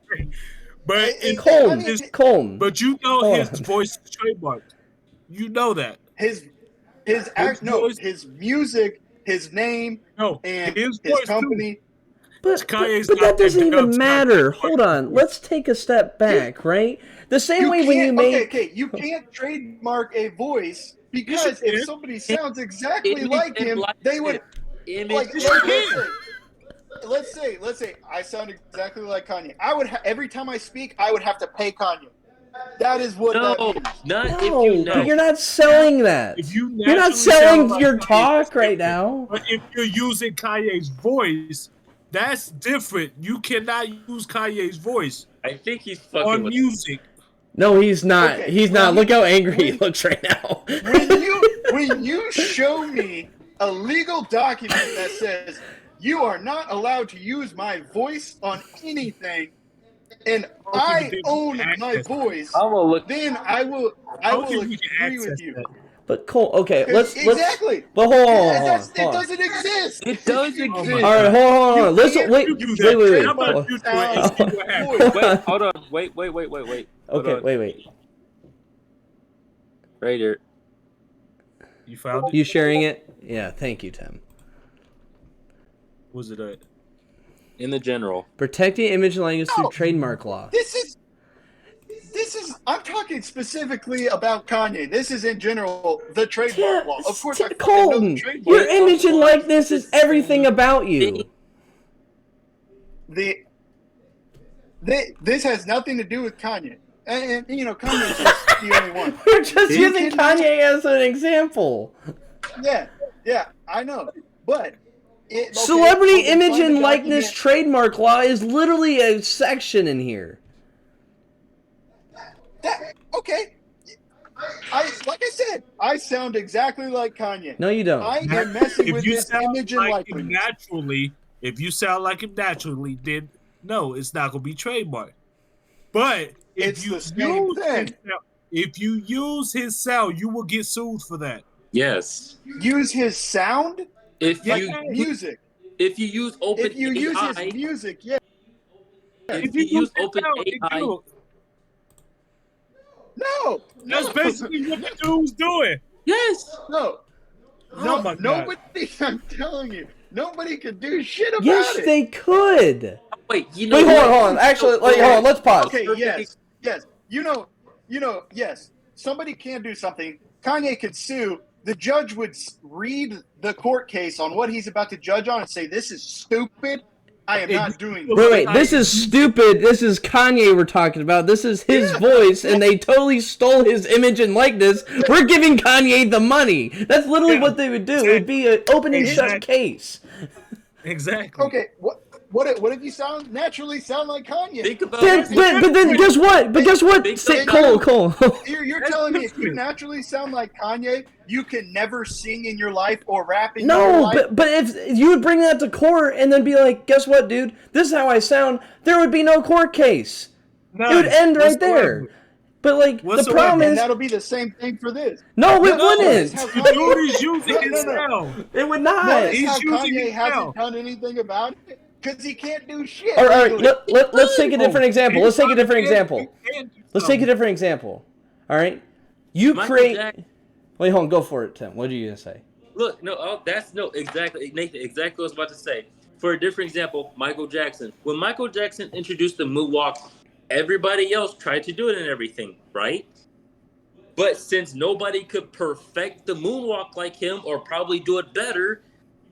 But Colton, I mean, Colton. but you know Hold his on. voice is trademarked. You know that. his voice- his music, his name, No, and his his voice too. company. But Kanye's that not doesn't that even dumb, matter. Scott. Hold on. Let's take a step back, right? The same way when you make... You can't trademark a voice because Yes, you if can. somebody sounds exactly Image like and him, likeness. they would Image like. and Let's say I sound exactly like Kanye. I would every time I speak, I would have to pay Kanye. That is what that No, means. not if No, you but know. you're not selling that. If you You're not naturally selling sound like your Kanye, talk that's right different. now. But if you're using Kanye's voice, that's different. You cannot use Kanye's voice I think he's fucking on with music. No, he's not. Okay, He's when not. you- Look how angry he when- looks right now. When you show me a legal document that says you are not allowed to use my voice on anything, and I own my voice, I'm gonna look. then I will think we can agree with access you. that. But Cole, okay, let's Exactly. But hold on, It hold on. doesn't exist. It does You exist. can't- All right, hold You on. Listen, can't wait, do wait, that. wait. How about Hold you on. do it and see what happens? Wait, hold on. Wait. Hold Okay, on. wait. Right here. You found it? You sharing it? Yeah, thank you, Tim. Was it a? In the general. Protecting image and likeness through No. trademark law. This is. I'm talking specifically about Kanye. This is in general the trademark law. Of course, I fucking know the Colton, trademark your law. image and likeness is everything about you. This has nothing to do with Kanye, and you know Kanye's just the only one. We're just You using cannot- Kanye as an example. Yeah, I know, but Celebrity then image find and the likeness document- trademark law is literally a section in here. Okay. Like I said, I sound exactly like Kanye. No, you don't. I am messing with his image and like him likeness. naturally, if you sound like him naturally, then no, it's not gonna be trademarked. But if It's you the same use thing. his sound, if you use his sound, you will get sued for that. Yes. Use his sound, If like you music. if you use open If you use AI, his music, yeah. if you use open AI, No, That's no, basically what the dude's doing. yes. no. Oh my God. Nobody. I'm telling you, nobody can do shit about Yes, it. they could. Wait, you know. Wait, what? hold on. Actually, hold on. Let's pause. Okay, yes. You know, yes. Somebody can do something. Kanye could sue. The judge would read the court case on what he's about to judge on and say, "This is stupid. I am not doing this." Wait, this is stupid. This is Kanye we're talking about. This is his voice, and they totally stole his image and likeness. We're giving Kanye the money. That's literally what they would do. It would be an open and shut case. Exactly. Okay, what if you naturally sound like Kanye? Think about But then guess what? But guess what? Say, Cole. You're That's telling me if you different. naturally sound like Kanye, you can never sing in your life or rap in your No, life? but if you would bring that to court and then be like, guess what, dude? This is how I sound. There would be no court case. None It would end right whatsoever. there. But like the Whatsoever. problem And is, that'll be the same thing for this. no, it No, wouldn't. the dude is using his No. sound. It would not. Notice He's how using Kanye it hasn't now. done anything about it because he can't do shit. All right, legally. let's take a different example. Let's take a different example. Let's take a it. different example. All right, you Michael create. Jackson. Wait, hold on. Go for it, Tim. What are you gonna say? Look, exactly, Nathan. Exactly what I was about to say. For a different example, Michael Jackson. When Michael Jackson introduced the moonwalk, everybody else tried to do it and everything, right? But since nobody could perfect the moonwalk like him or probably do it better,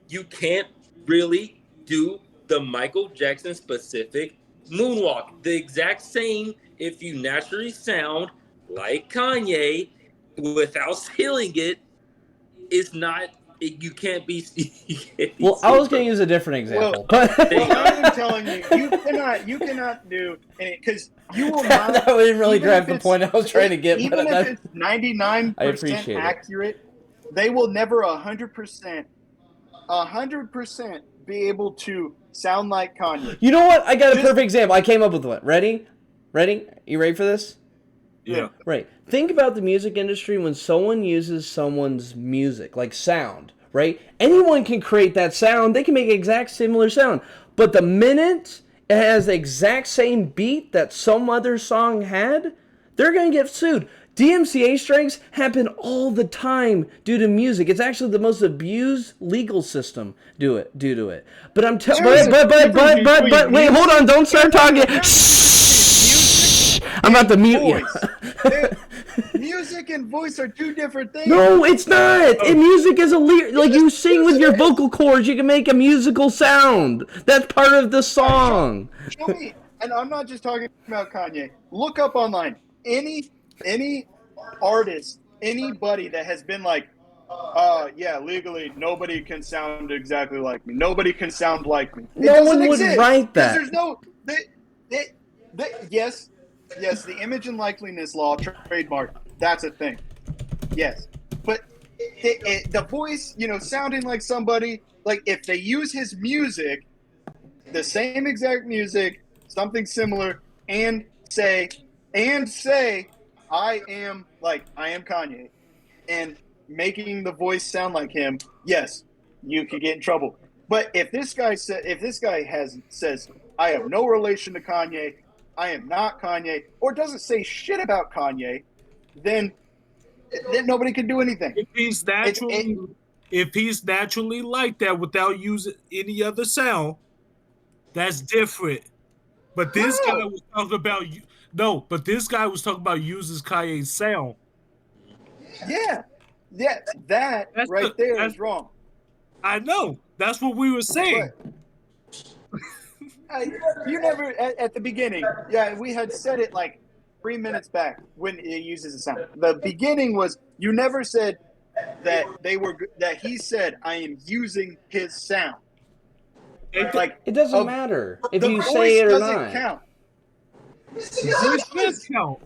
you can't really do the Michael Jackson specific moonwalk. The exact same if you naturally sound like Kanye without stealing it, it's not. You can't be. Well, I was gonna use a different example, but Well, I'm telling you, you cannot do it because you will not. that didn't really even grab if the it's- point I was trying to get. Even But if it's 99% I appreciate it. accurate, they will never 100% be able to sound like Kanye. you know what? I got a Just- perfect example. I came up with one. Ready? You ready for this? Yeah. Right. Think about the music industry when someone uses someone's music, like sound, right? Anyone can create that sound. They can make exact similar sound. But the minute it has the exact same beat that some other song had, they're going to get sued. DMCA strikes happen all the time due to music. It's actually the most abused legal system due to it. But I'm telling There is a difference but between wait, hold on, don't start talking. Music I'm about to mute you. voice. Music and voice are two different things. No, it's not. Music is like you sing with your vocal cords. You can make a musical sound. That's part of the song. Show me, and I'm not just talking about Kanye. Look up online any artist, anybody that has been like, yeah, legally nobody can sound exactly like me. Nobody can sound like me. It No doesn't one would exist, write 'cause that. There's no. Yes, the image and likeliness law trademark. That's a thing. Yes, but the voice, sounding like somebody, like if they use his music, the same exact music, something similar, and say, I am Kanye, and making the voice sound like him, yes, you could get in trouble. But if this guy says, I have no relation to Kanye, I am not Kanye, or doesn't say shit about Kanye, then nobody can do anything. If he's naturally like that without using any other sound, that's different. But this guy was talking about But this guy was talking about uses Kanye's sound. Yeah, that That's right there is wrong. I know. That's what we were saying. You never at the beginning. Yeah, we had said it like 3 minutes back when it uses a sound. The beginning was you never said that he said I am using his sound. Like It doesn't matter if the you voice say it or doesn't not. count. Voice does count.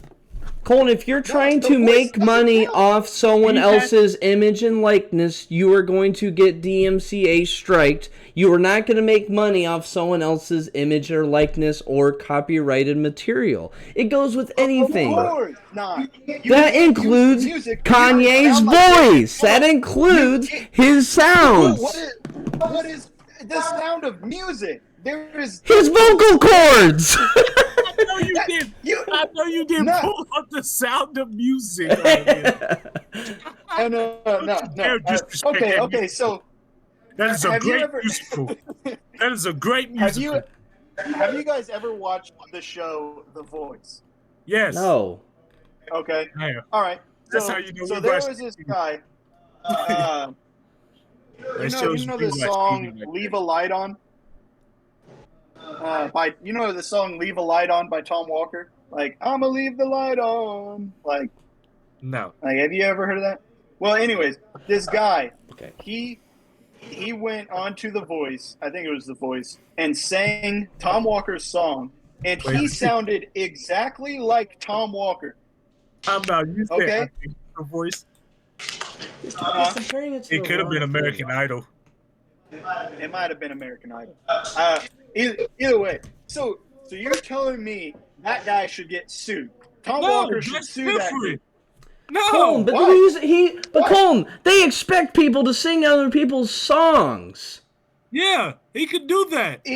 Colin, if you're trying the to voice make doesn't money count. off someone else's image and likeness, you are going to get DMCA striked. You are not going to make money off someone else's image or likeness or copyrighted material. It goes with anything. Of course not. That includes Kanye's voice. That includes his sounds. What is the sound of music? There is His vocal cords. I know you didn't No. pull up the sound of music. Right here. No. Dare disrespect Okay. So that is a have you great ever- musical. That is a great have musical. have you guys ever watched the show The Voice? Yes. No. Okay. Yeah. All right. That's how you know So we there watch was this TV. guy. That shows You know we the watch song TV like "Leave a Light On." The song "Leave a Light On" by Tom Walker. Like I'ma leave the light on. Like No. have you ever heard of that? Well, anyways, this guy, Okay. he he went onto The Voice, I think it was The Voice, and sang Tom Walker's song, and he sounded exactly like Tom Walker. How about you said Okay. I think the voice? It It could have been American Idol. It might have been American Idol. Either way, so you're telling me that guy should get sued? Tom Walker should that's sue that different. dude. No, Colton, but Why? Colton, they expect people to sing other people's songs. yeah, he could do that.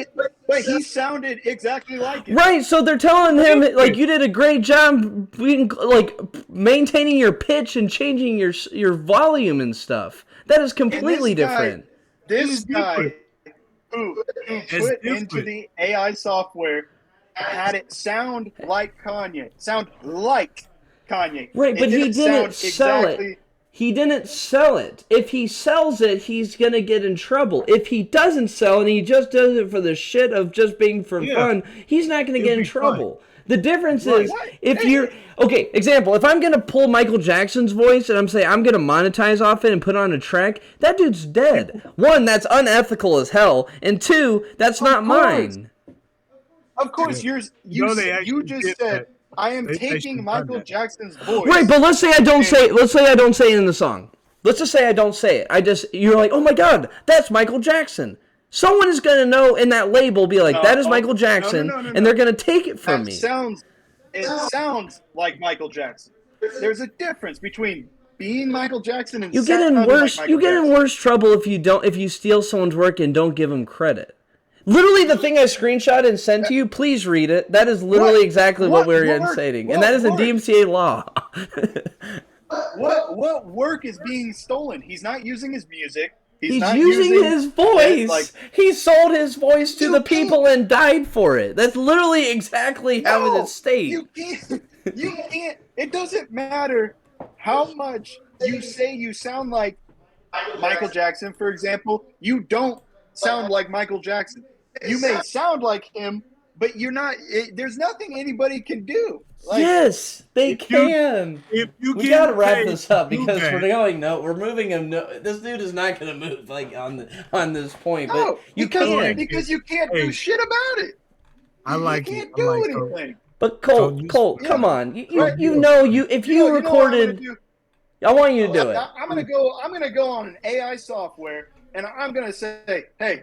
But he sounded exactly like it. Right, so they're telling him, like, you did a great job being, like, maintaining your pitch and changing your volume and stuff. That is completely different. This guy who put into the AI software had it sound like Kanye. Sound like Kanye. Right, but he didn't sell it. He didn't sell it. If he sells it, he's going to get in trouble. If he doesn't sell it and he just does it for the shit of just being for fun, he's not going to get in trouble. The difference is, if you're... Okay, example, if I'm going to pull Michael Jackson's voice and I'm saying I'm going to monetize off it and put on a track, that dude's dead. One, that's unethical as hell, and two, that's not mine. Of course, you just said... I am taking Michael Jackson's voice. Right, but let's say I don't say it in the song. Let's just say I don't say it. You're like, oh my god, that's Michael Jackson. Someone is gonna know in that label, be like, that is Michael Jackson, and they're gonna take it from me. It sounds like Michael Jackson. There's a difference between being Michael Jackson and you get in worse trouble if you steal someone's work and don't give them credit. Literally, the thing I screenshot and sent to you, please read it. That is literally exactly what we're saying. And that is a DMCA law. What work is being stolen? He's not using his music. He's using his voice. He sold his voice to the people and died for it. That's literally exactly how it states. You can't. It doesn't matter how much you say you sound like Michael Jackson, for example. You don't sound like Michael Jackson. You may sound like him, but you're not. There's nothing anybody can do. Yes, they can. We gotta wrap this up because we're moving him. This dude is not gonna move on this point. But because you can't do shit about it. You can't do anything. But Colt, come on. If you recorded, I want you to do it. I'm gonna go on an AI software and I'm gonna say, hey,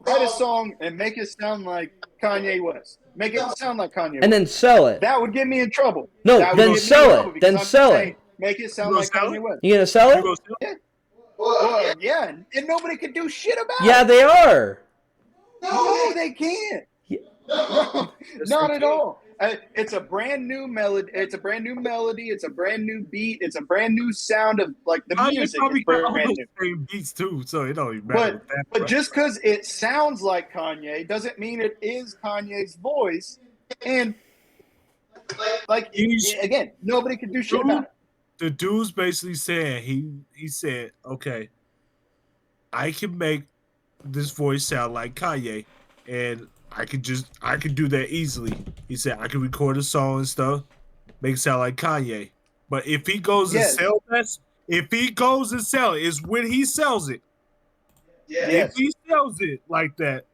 write a song and make it sound like Kanye West. Make it sound like Kanye West. And then sell it. That would get me in trouble. No, then sell it. Then sell it. Make it sound like Kanye West. You gonna sell it? Yeah. Well, yeah, and nobody can do shit about it. Yeah, they are. No, they can't. Yeah. No, not at all. It's a brand new melody. It's a brand new melody. It's a brand new beat. It's a brand new sound of like the music. Probably got the same beats too, so it don't even matter. But just because it sounds like Kanye doesn't mean it is Kanye's voice. And again, nobody can do shit about it. The dude's basically saying he said, okay, I can make this voice sound like Kanye, and I could do that easily. He said I can record a song and stuff, make it sound like Kanye. But if he goes and sell that, is when he sells it. If he sells it like that,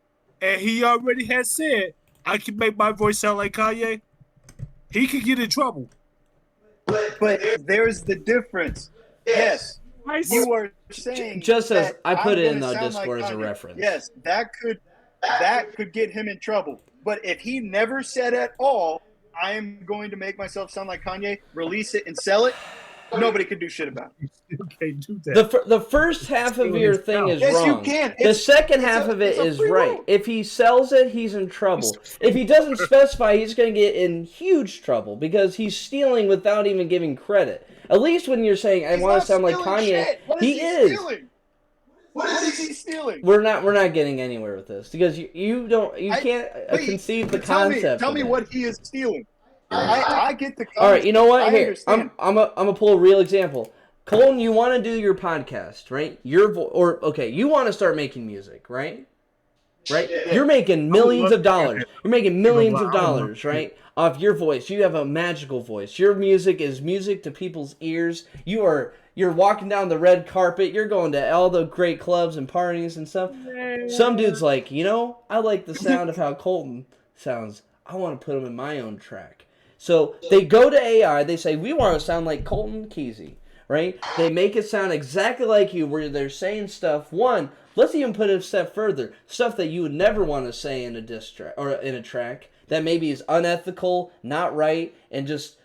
and he already has said I can make my voice sound like Kanye, he could get in trouble. But there's the difference. Yes, you are saying just as I put it in the Discord as a reference. Yes, that could get him in trouble. But if he never said at all, I am going to make myself sound like Kanye, release it and sell it, nobody could do shit about it. You can't do that. The first half of your thing is wrong. Yes, you can. The second half of it is right. If he sells it, he's in trouble. If he doesn't specify, he's going to get in huge trouble because he's stealing without even giving credit. At least when you're saying, I want to sound like Kanye, he is. What is he stealing? We're not getting anywhere with this because you can't conceive the concept. Tell me what he is stealing. I get the concept. All right, you know what? Here, I'm gonna pull a real example. Colton, you want to do your podcast, right? You want to start making music, right? Right? Yeah. You're making millions of dollars. You're making millions of dollars, right? Off your voice. You have a magical voice. Your music is music to people's ears. You are You're walking down the red carpet. You're going to all the great clubs and parties and stuff. Some dude's like, I like the sound of how Colton sounds. I want to put him in my own track. So they go to AI. They say, we want to sound like Colton Kesey, right? They make it sound exactly like you, where they're saying stuff. One, let's even put it a step further. Stuff that you would never want to say in a diss track or in a track that maybe is unethical, not right, and just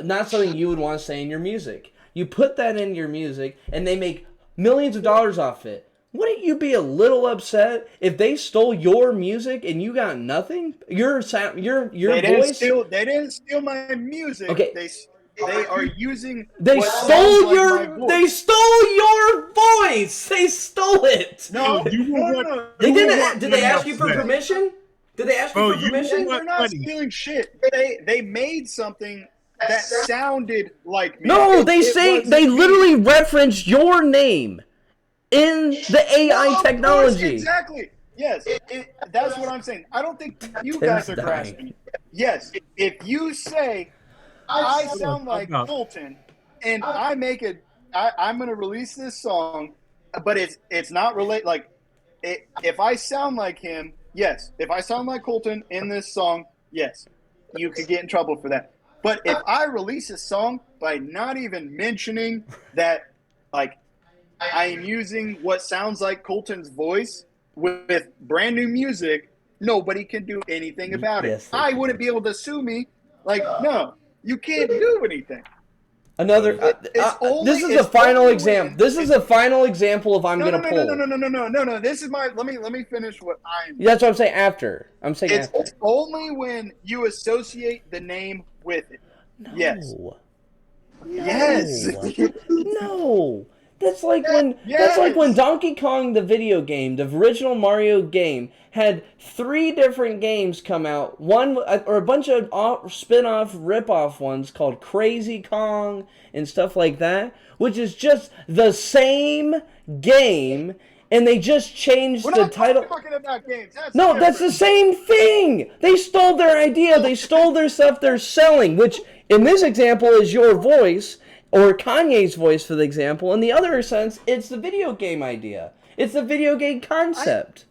not something you would want to say in your music. You put that in your music, and they make millions of dollars off it. Wouldn't you be a little upset if they stole your music and you got nothing? Your sound, your voice. They didn't steal my music. Okay. They are using. They what stole sounds like your. my voice. They stole your voice. They stole it. No, They didn't. Did they ask you for permission? Did they ask you for permission? They're not stealing shit. They made something that sounded like me. No, they literally referenced your name in the AI technology. Exactly. Yes, that's what I'm saying. I don't think you guys are grasping. Yes, if you say I sound like Colton and I'm going to release this song, but it's not relate. Like, if I sound like him, yes. If I sound like Colton in this song, yes, you could get in trouble for that. But if I release a song by not even mentioning that, like, I am using what sounds like Colton's voice with brand new music, nobody can do anything about it. Yes, I wouldn't be able to sue me. Like, no, you can't do anything. Another. This is a final example. This is a final example of I'm gonna pull. No. This is my. Let me finish what I'm. That's what I'm saying. After I'm saying. It's only when you associate the name with it. No. Yes. No. Yes. No. That's like when Donkey Kong, the video game, the original Mario game, had 3 different games come out. One or a bunch of spin-off, rip-off ones called Crazy Kong and stuff like that, which is just the same game, and they just changed the title. We're not talking about games. That's the same thing. They stole their idea. They stole their stuff they're selling, which in this example is your voice. Or Kanye's voice, for the example. In the other sense, it's the video game idea. It's the video game concept.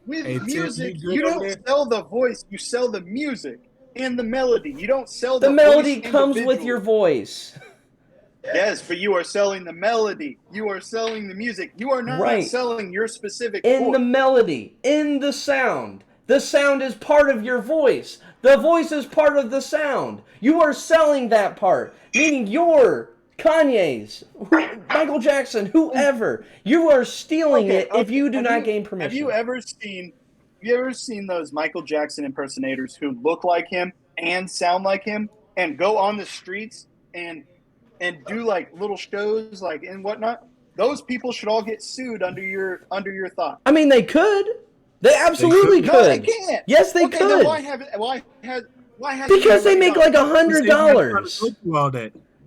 With music, you don't sell the voice. You sell the music and the melody. You don't sell the melody comes with your voice. Yes, but you are selling the melody. You are selling the music. You are not selling your specific voice. In the melody, in the sound. The sound is part of your voice. The voice is part of the sound. You are selling that part. Meaning you're Kanye's, Michael Jackson, whoever. You are stealing it if you do not gain permission. Have you ever seen those Michael Jackson impersonators who look like him and sound like him and go on the streets and do like little shows like and whatnot? Those people should all get sued under your thought. I mean, they could. They absolutely could. No, they can't. Yes, they could. Then why has because they make like $100.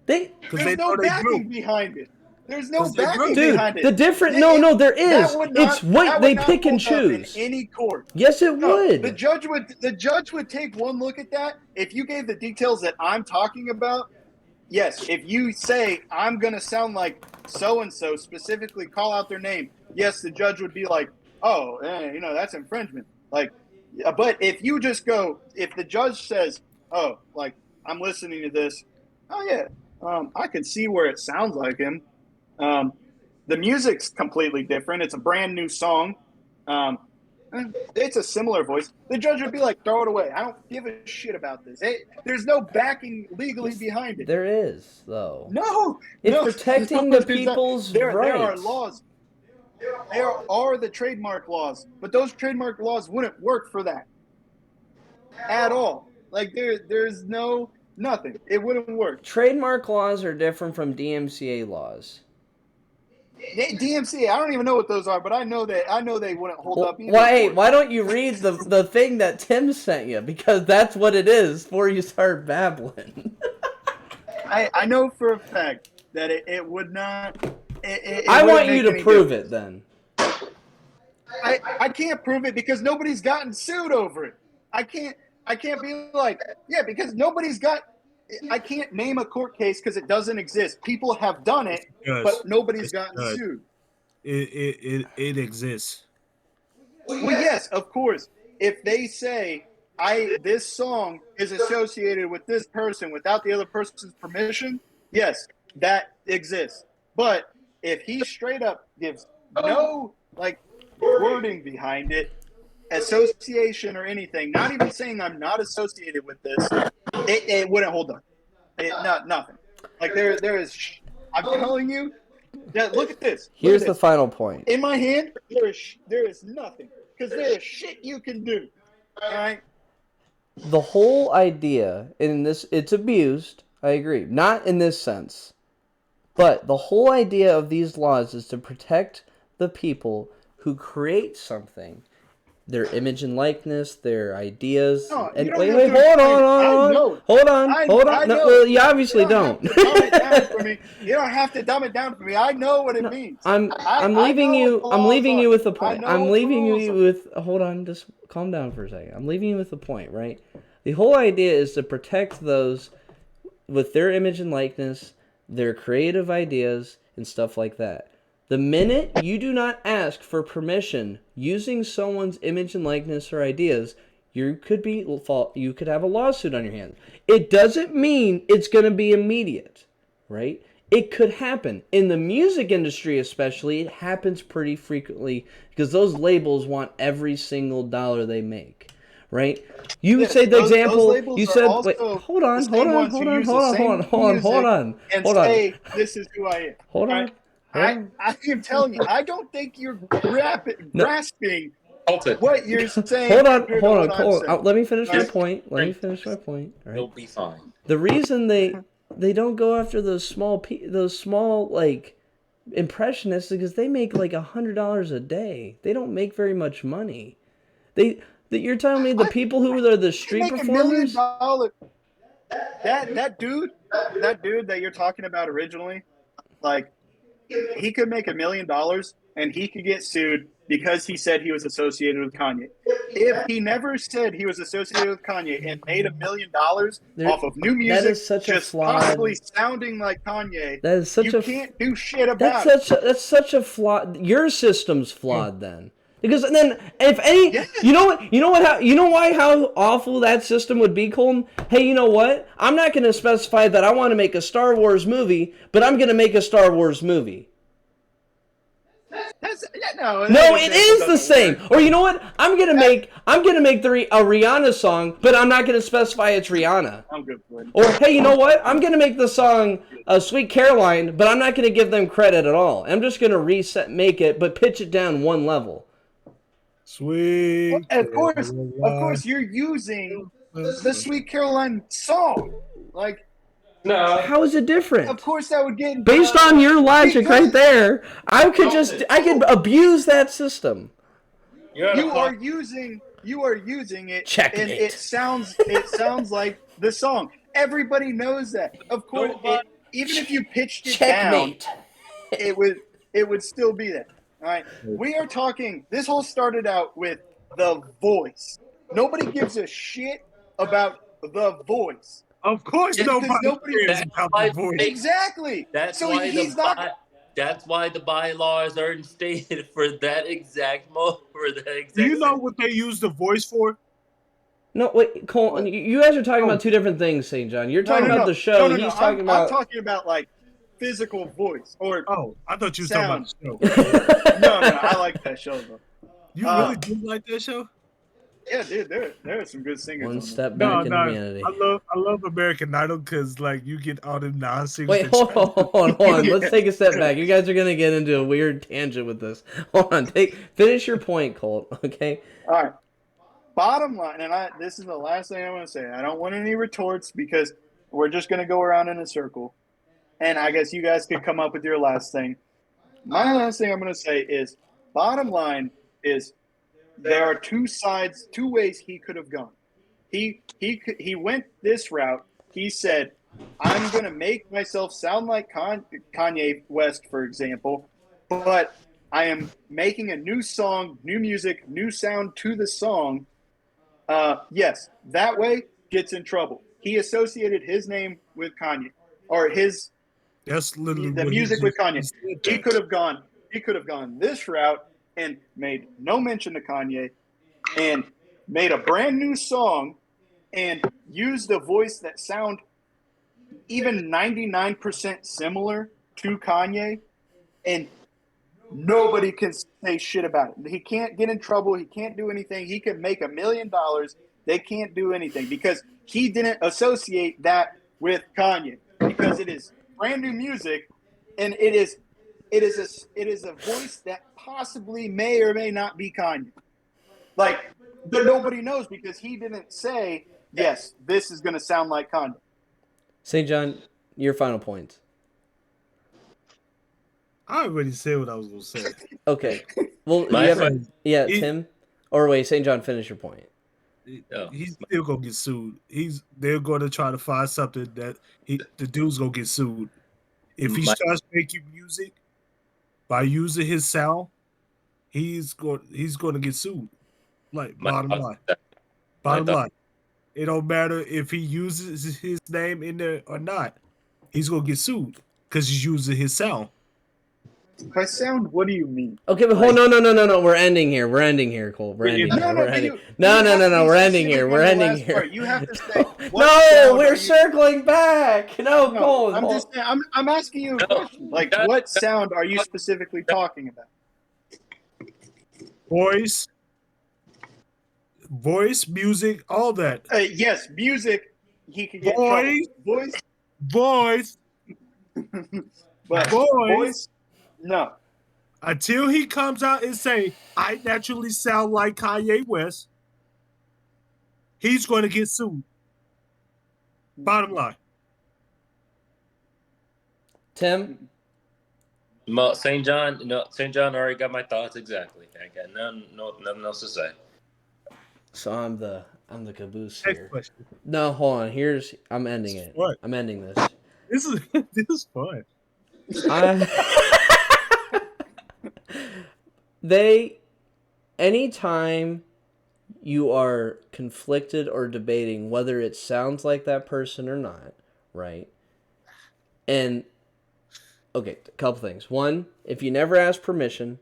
There's no backing behind it. There's no backing behind it. The different there is. It's what they pick and choose. In any court. Yes, it would. The judge would take one look at that. If you gave the details that I'm talking about, yes. If you say I'm gonna sound like so and so, specifically call out their name, yes, the judge would be like, oh, that's infringement. Like, but if you just go, if the judge says, oh, like I'm listening to this, oh yeah. I could see where it sounds like him. The music's completely different. It's a brand new song. It's a similar voice. The judge would be like, throw it away. I don't give a shit about this. There's no backing legally behind it. There is, though. No. It's protecting the people's rights. There are laws. There are the trademark laws. But those trademark laws wouldn't work for that. At all. Like, there's nothing. It wouldn't work. Trademark laws are different from DMCA laws. DMCA, I don't even know what those are, but I know they wouldn't hold up either. Why don't you read the thing that Tim sent you? Because that's what it is before you start babbling. I know for a fact that it would not. I want you to prove it then. I can't prove it because nobody's gotten sued over it. I can't be like, yeah, because nobody's got. I can't name a court case because it doesn't exist. People have done it, but nobody's gotten sued. It exists. Well, yes, of course. If they say this song is associated with this person without the other person's permission, yes, that exists. But if he straight up gives no wording behind it, association or anything, not even saying I'm not associated with this, it wouldn't hold up. Nothing. Like there is. I'm telling you. Yeah, look at this. Here's the final point. In my hand, there is nothing because there is shit you can do. All right. The whole idea in this, it's abused. I agree. Not in this sense, but the whole idea of these laws is to protect the people who create something. Their image and likeness, their ideas. No, and hold on. No, well, you obviously don't. You don't have to dumb it down for me. I know what it means. I'm leaving you with the point. Hold on, just calm down for a second. I'm leaving you with the point, right? The whole idea is to protect those with their image and likeness, their creative ideas, and stuff like that. The minute you do not ask for permission using someone's image and likeness or ideas, you could have a lawsuit on your hands. It doesn't mean it's going to be immediate, right? It could happen. In the music industry especially, it happens pretty frequently because those labels want every single dollar they make, right? You said the example. You said, wait, hold on. This is who I am. Hold on. I am telling you, I don't think you're grasping what you're saying. Hold on. Let me finish my point. All right? You'll be fine. The reason they don't go after those small like impressionists is because they make like $100 a day. They don't make very much money. You're telling me the people who are the street performers? That dude that you're talking about originally, like. He could make $1 million and he could get sued because he said he was associated with Kanye. If he never said he was associated with Kanye and made $1 million off of new music, that is such just possibly sounding like Kanye, that is such can't do shit about it. That's such a flaw. Your system's flawed then. Because then, if any, how awful that system would be, Colton? Hey, you know what? I'm not going to specify that I want to make a Star Wars movie, but I'm going to make a Star Wars movie. No, it is the same. Or you know what? I'm gonna make a Rihanna song, but I'm not gonna specify it's Rihanna. I'm good for it. Or hey, you know what? I'm gonna make the song Sweet Caroline, but I'm not gonna give them credit at all. I'm just gonna make it, but pitch it down one level. Sweet. Well, of course, you're using the Sweet Caroline song, like. No. How is it different? Of course, that would get based on your logic right there. I could abuse that system. You are using it. Checkmate. And it sounds like the song. Everybody knows that. Of course, even if you pitched it down, it would still be there. All right. We are talking. This whole started out with The Voice. Nobody gives a shit about The Voice. Of course, nobody cares about The Voice. Exactly. That's why the bylaws are instated for that exact mode. Do you know what they use The Voice for? No, wait, Cole. You guys are talking about two different things, St. John. You're talking about the show. No, He's talking about. I'm talking about like physical voice or. Oh, I thought you were talking about the show. No, I like that show though. You really do like that show? Yeah, dude, there are some good singers. One step back in humanity. I love American Idol because like you get all them non-singers. Wait, hold on. Let's take a step back. You guys are gonna get into a weird tangent with this. Hold on, finish your point, Colt. Okay. All right. Bottom line, and this is the last thing I'm gonna say. I don't want any retorts because we're just gonna go around in a circle, and I guess you guys could come up with your last thing. My last thing I'm gonna say is, bottom line is. There are two ways he could have gone. He went this route. He said, I'm going to make myself sound like Kanye West, for example, but I am making a new song, new music, new sound to the song. Yes, that way gets in trouble. he associated his name with Kanye, or That's literally the what music he with just, Kanye. he said He that. could have gone this route and made no mention to Kanye and made a brand new song and used a voice that sound even 99% similar to Kanye, and nobody can say shit about it. He can't get in trouble. He can't do anything. He could make $1 million. They can't do anything because he didn't associate that with Kanye, because it is brand new music, and it is a voice that possibly may or may not be Kanye. Like, but nobody knows because he didn't say, yes, this is going to sound like Kanye. St. John, your final points. I already said what I was gonna say. Okay. Well, My you have final- yeah, He- Tim. Or wait, St. John, finish your point. Oh. He's still gonna get sued. They're gonna try to find something that the dude's gonna get sued. If he My- starts making music by using his sound, he's going to get sued. Like My bottom thoughts- line. my Bottom thoughts- line. It don't matter if he uses his name in there or not. He's gonna get sued because he's using his sound. By sound, what do you mean? Okay, but hold no. We're ending here. We're ending here, Cole. We're ending No, here. No, We're but ending. you No. have to be We're ending specific here. on We're the ending last here. part. You have to say, what No, sound we're are you- circling back. No, Cole. I'm just saying, I'm asking you a question. Like, what sound are you specifically talking about? Voice, music, all that. Yes, music. He could get Voice. trouble. Voice, But Voice. voice, no. until he comes out and say, I naturally sound like Kanye West, he's going to get sued. Bottom line. Tim. St. John, St. John already got my thoughts exactly. I got nothing else to say. So I'm the caboose Next here. question. No, hold on. I'm ending it. What? I'm ending this. This is fun. Anytime you are conflicted or debating whether it sounds like that person or not, right? And okay, a couple things. One, if you never ask permission,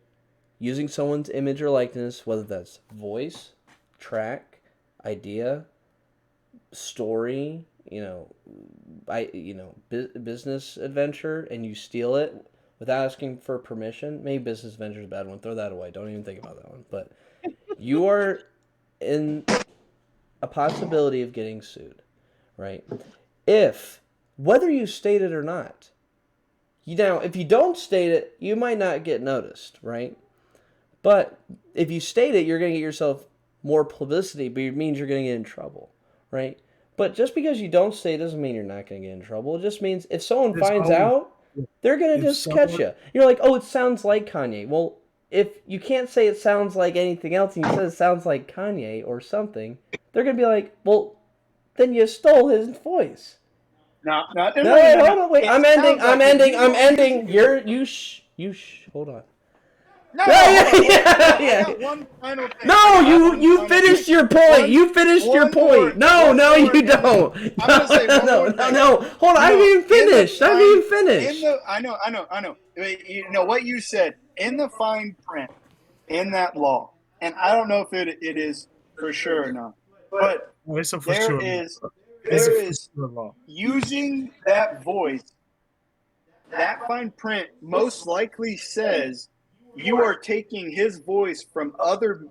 using someone's image or likeness, whether that's voice, track, idea, story, business adventure, and you steal it without asking for permission. Maybe business adventure is a bad one. Throw that away. Don't even think about that one. But you are in a possibility of getting sued, right? Whether you state it or not. If you don't state it, you might not get noticed, right? But if you state it, you're going to get yourself more publicity, but it means you're going to get in trouble, right? But just because you don't state it doesn't mean you're not going to get in trouble. It just means if someone finds out, they're going to just catch you. You're like, oh, it sounds like Kanye. Well, if you can't say it sounds like anything else and you say it sounds like Kanye or something, they're going to be like, well, then you stole his voice. No, Hold on, wait. I'm ending. Hold on. No, Yeah. I got one final thing. No, you finished your point. You finished your point. No, you don't. I'm gonna say one more thing. No. Hold on, I haven't even finished. I know. You know what you said in the fine print in that law, and I don't know if it is for sure or not, but there is using that voice. That fine print most likely says you are taking his voice from other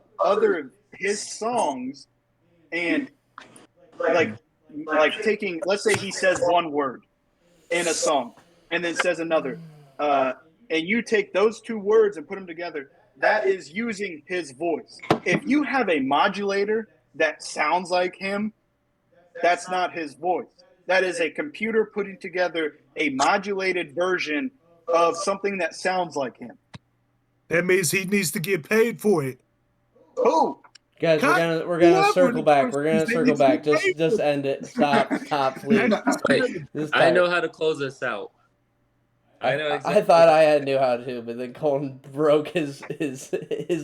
his songs and like taking, let's say he says one word in a song and then says another, and you take those two words and put them together. That is using his voice. If you have a modulator that sounds like him, that's not his voice. That is a computer putting together a modulated version of something that sounds like him. That means he needs to get paid for it. Who? Guys, we're gonna circle back. We're gonna circle back. Just end it. Stop, please. I know how to close this out. I know exactly. I thought I knew how to, but then Colton broke his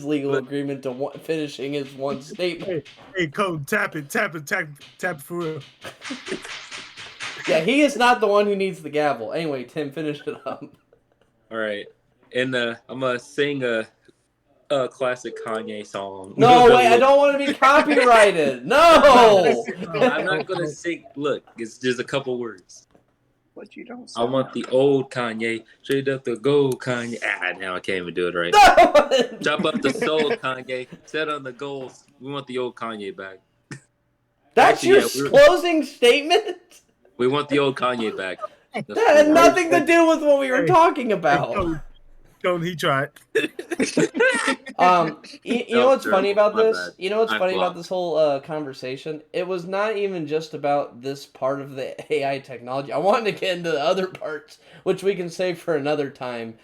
legal agreement to finishing his one statement. Hey, Cole, tap it for real. Yeah, he is not the one who needs the gavel. Anyway, Tim, finish it up. All right, and I'm gonna sing a classic Kanye song. No, wait, I don't want to be copyrighted. No! I'm not gonna sing. Look, it's just a couple words. But you don't. I want the old Kanye, straight up the gold Kanye. Now I can't even do it right. No! Chop up the soul Kanye, set on the goals. We want the old Kanye back. That's Actually, your closing statement? We want the old Kanye back. That had nothing to do with what we were talking about. Cole, he tried. You know what's funny about My this? bad. You know what's I funny about flopped. this whole conversation? It was not even just about this part of the AI technology. I wanted to get into the other parts, which we can save for another time.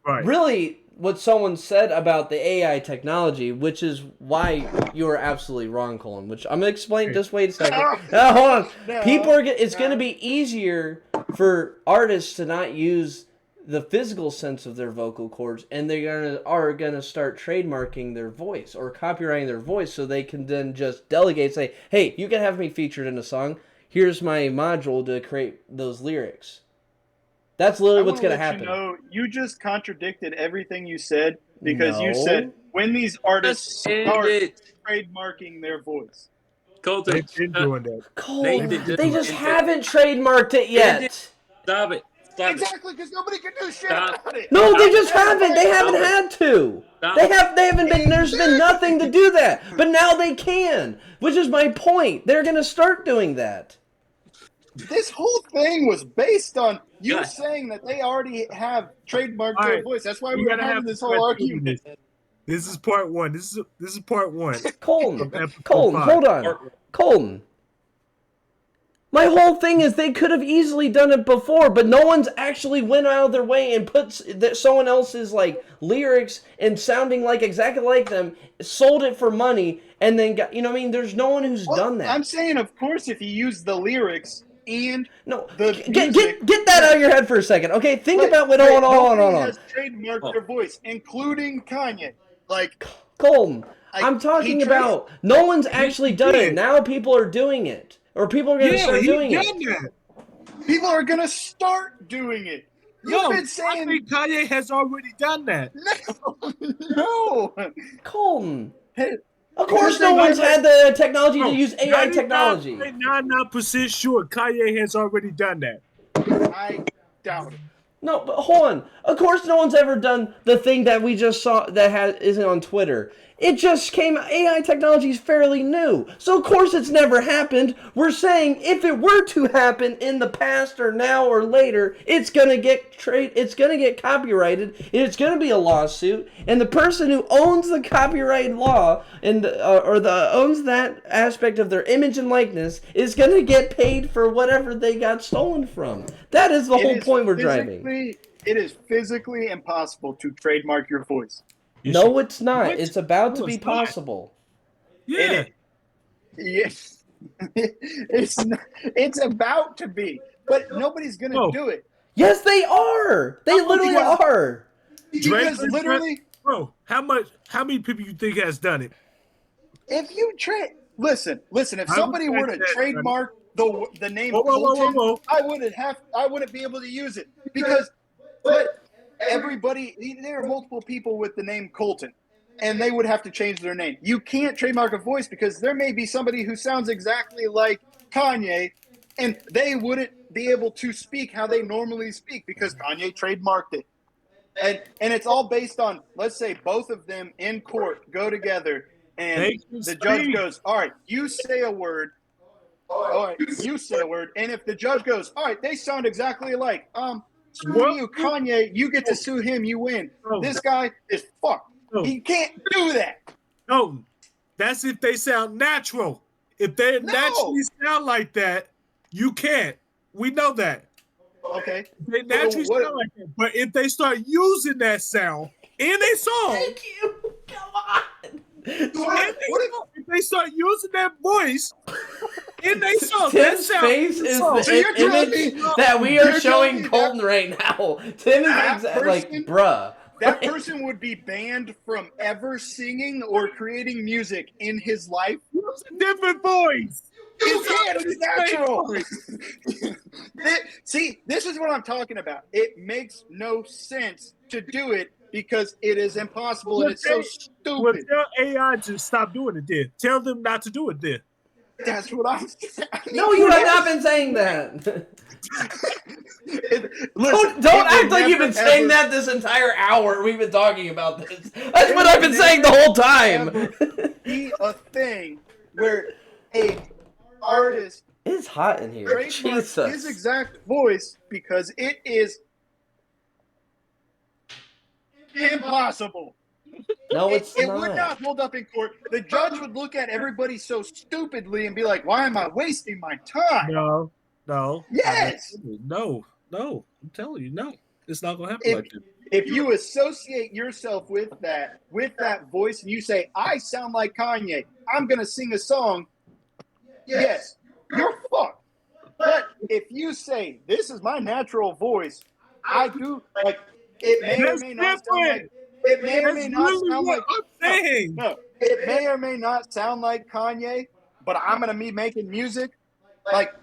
Right. Really, what someone said about the AI technology, which is why you are absolutely wrong, Colin. Which I'm gonna explain. Just wait a second. Hold on. People are. It's gonna be easier for artists to not use the physical sense of their vocal cords, and they are gonna start trademarking their voice or copyrighting their voice, so they can then just delegate, say, "Hey, you can have me featured in a song. Here's my module to create those lyrics." That's literally what's gonna happen. You just contradicted everything you said because you said when these artists start trademarking their voice. Colton, They've been doing that. Cole, Nathan, they just haven't trademarked it yet. Stop it. Stop Exactly, because nobody can do shit Stop. about it. No, they just haven't. They haven't Stop it. had to. Stop. They haven't been. There's been nothing to do that, but now they can. Which is my point. They're gonna start doing that. This whole thing was based on you Yeah. saying that they already have trademarked All their right. voice. That's why We we were gotta having have this a whole question on argument. This is part one. This is part one. Colton, Episode Colton, 5. hold on. Colton. My whole thing is they could have easily done it before, but no one's actually went out of their way and put someone else's like lyrics and sounding like exactly like them, sold it for money, and then got, you know what I mean? There's no one who's done that. I'm saying, of course, if you use the lyrics and No, the get music, that out of your head for a second, okay? Think about what. Hold Hold on. on. Has trademarked their voice, including Kanye. Like Colton, I'm talking about no one's actually done it. Now people are doing it, or people are going to start doing it. That. People are gonna start doing it. You've been saying I think Kanye has already done that. no. Colton. Hey, Of course, no one's had the technology to use AI 99% technology. 99% sure Kanye has already done that. I doubt it. No, but hold on. Of course, no one's ever done the thing that we just saw that isn't on Twitter. It just came. AI technology is fairly new, so of course it's never happened. We're saying if it were to happen in the past or now or later, it's gonna get It's gonna get copyrighted. And it's gonna be a lawsuit, and the person who owns the copyright law and owns that aspect of their image and likeness is gonna get paid for whatever they got stolen from. That is the whole point we're driving. It is physically impossible to trademark your voice. No, it's not. What? It's about to No, be it's not. possible. Yeah. Yes, it's about to be, but nobody's gonna do it. Yes, they are. They literally are. Because literally, Bro, how many people you think has done it? if you listen, if somebody were to trademark the name Whoa. Colton, I wouldn't be able to use it because there are multiple people with the name Colton, and they would have to change their name. You can't trademark a voice because there may be somebody who sounds exactly like Kanye, and they wouldn't be able to speak how they normally speak because Kanye trademarked it. And it's all based on, let's say both of them in court go together and the judge goes, all right, you say a word. All right, you say a word. And if the judge goes, all right, they sound exactly alike. Screw you, Kanye, you get to sue him, you win. This guy is fucked. He can't do that. No, that's if they sound natural. If they naturally sound like that, you can't. We know that. Okay. They naturally sound like that. But if they start using that sound in a song, Thank you. Come on. if they start using that voice In they song. Tim's face is song. the So you're telling image me- that we you're are telling showing me Colton right now. Tim is that like, person- bruh. That person would be banned from ever singing or creating music in his life. It's a different voice. You can't. not It's the same natural. voice. See, this is what I'm talking about. It makes no sense to do it because it is impossible and it's so Well, stupid. tell AI to stop doing it then. Tell them not to do it then. That's what I'm saying. No, you have not been saying that. Listen, Don't act will like you've never, been saying ever- that this entire hour we've been talking about this. That's what I've been saying the whole time. ever be a thing where a artist It's hot in here. trademarks Jesus. his exact voice because it is impossible. No, it's it not. would not hold up in court. The judge would look at everybody so stupidly and be like, "Why am I wasting my time?" No. Yes. No. I'm telling you, no. It's not gonna happen If, like that. if you associate yourself with that voice and you say, "I sound like Kanye, I'm gonna sing a song," yes, you're fucked. But if you say, "This is my natural voice," I do like it may or That's may not sound different. like it may or That's may not really sound what like I'm saying. no, it may or may not sound like Kanye, but I'm gonna be making music like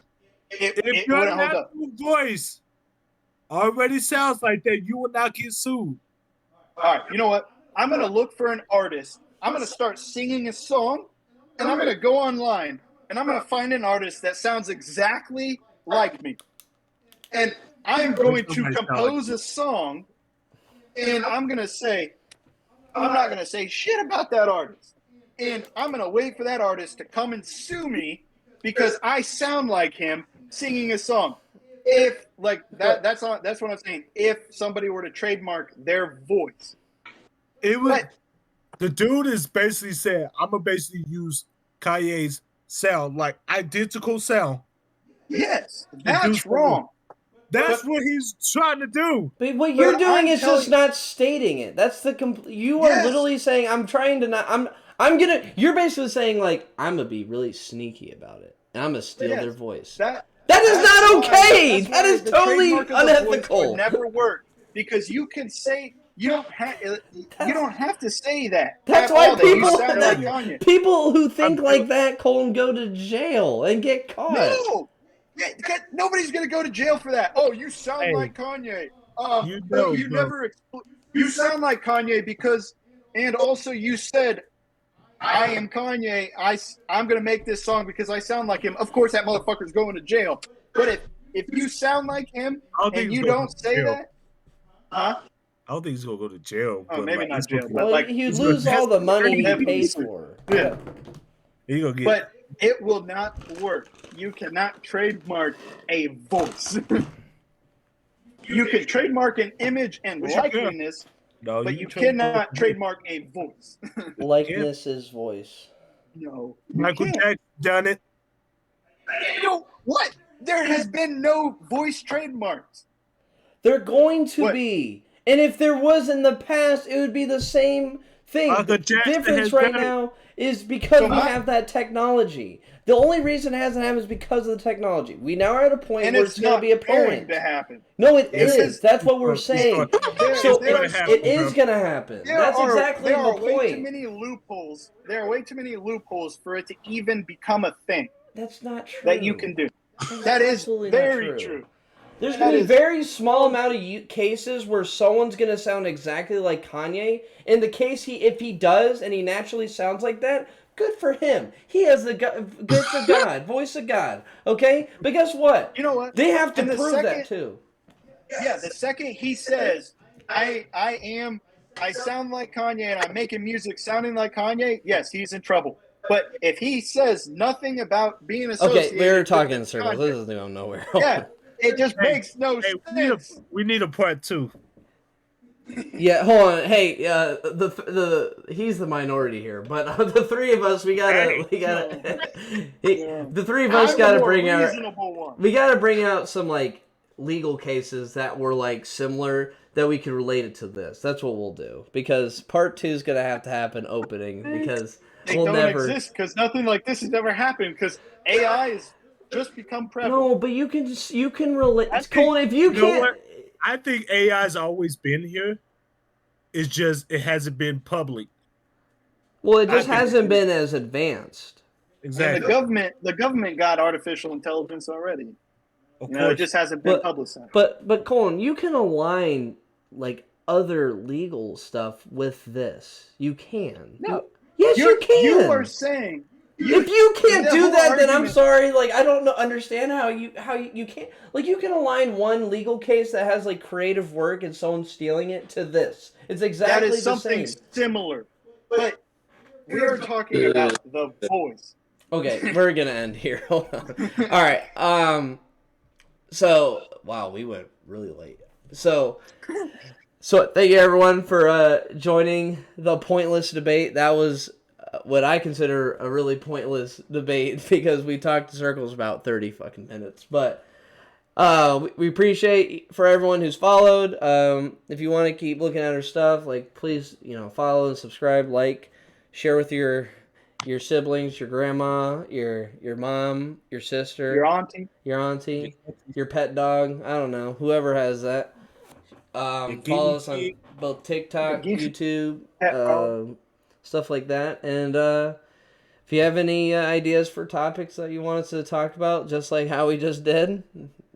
If it your wouldn't hold up. natural voice already sounds like that, you will not get sued. All right, you know what? I'm gonna look for an artist. I'm gonna start singing a song, and I'm gonna go online and I'm gonna find an artist that sounds exactly like me, and I am going to compose a song, and I'm gonna say, I'm not gonna say shit about that artist, and I'm gonna wait for that artist to come and sue me because I sound like him singing a song. If like that's what I'm saying. If somebody were to trademark their voice, It was but the dude is basically saying, I'm gonna basically use Kanye's sound, like identical sound. yes, that's wrong. That's what he's trying to do. But what you're But doing I'm is telling just not stating it. That's the you are Yes. literally saying I'm trying to not I'm gonna you're basically saying like I'm gonna be really sneaky about it and I'm gonna steal Yes. their voice. That That is that's not why- okay. that's That why is the totally trademark of the voice unethical. would never work because you can say you don't have to say that. That's at why all, that you people sound like Kanye. people who think I'm- like that Colin go to jail and get caught. No, yeah, nobody's gonna go to jail for that. Oh, you sound Hey, like Kanye. you know, you bro. never. You sound like Kanye because, and also you said, "I am Kanye. I'm gonna make this song because I sound like him." Of course, that motherfucker's going to jail. But if you sound like him I don't think and he's you gonna don't go to say jail. that, huh? I don't think he's gonna go to jail. Oh, but maybe like, not he's jail, gonna but Well, like you he's lose gonna- all the money he heavily paid sued. for. Yeah. He gonna get. But it will not work. You cannot trademark a voice. You can trademark an image and Yes, you can. likeliness, no, but you can cannot trademark a voice. Likeness is voice. No, you Michael can't. Jackson done it. You know what? There has been no voice trademarks. They're going to What? be. And if there was in the past, it would be the same thing. Michael The Jackson difference has right done it. now is because So we my- have that technology. The only reason it hasn't happened is because of the technology. We now are at a point And where it's it's going to not be going apparent. to happen. No, it Yes, is. That's what we're It's saying. There- So there it, are- it is going to happen. That's exactly there the are way too point. many loopholes. There are way too many loopholes for it to even become a thing That's not true. that you can do. That's That is absolutely not very true. There's That going to be is- very small amount of cases where someone's going to sound exactly like Kanye. In the case if he does and he naturally sounds like that, good for him. He has the good for God, voice of God. Okay, but guess what? You know what? They have to And the prove second- that too. Yeah, the second he says, I sound like Kanye and I'm making music sounding like Kanye, yes, he's in trouble. But if he says nothing about being associated Okay, we're with talking in circles. Kanye, This isn't going nowhere. yeah, it just Hey, makes no Hey, sense. we need a part two. Yeah, hold on. Hey, he's the minority here, but the three of us, the three of us I'm got the to more bring out. reasonable one. We got to bring out some like legal cases that were like similar that we could relate it to this. That's what we'll do because part 2 is gonna have to happen opening because they We'll don't never- exist because nothing like this has ever happened because AI has just become prevalent. No, but you can relate. I think- Colin, if you you know can't. what? I think AI's always been here. It's just it hasn't been public. Well, it just I think- hasn't been as advanced. And Exactly. the government got artificial intelligence already. Of You know, it course. just hasn't been But- publicized. But Colin, you can align like other legal stuff with this. You can. No. Yes, you can. You are saying If you can't the do whole that, then I'm argument- sorry. Like I don't understand how you can't. Like you can align one legal case that has like creative work and someone stealing it to this. It's that exactly is the something same. similar. But we are talking about the voice. Okay, we're gonna end here. Hold on. All right. So wow, we went really late. So thank you everyone for joining the pointless debate. That was what I consider a really pointless debate because we talked in circles about 30 fucking minutes. But we appreciate for everyone who's followed. If you want to keep looking at our stuff, like please, follow and subscribe, like, share with your siblings, your grandma, your mom, your sister, Your auntie. your pet dog. I don't know, whoever has that. Follow us on both TikTok, YouTube, stuff like that. And if you have any ideas for topics that you want us to talk about, just like how we just did,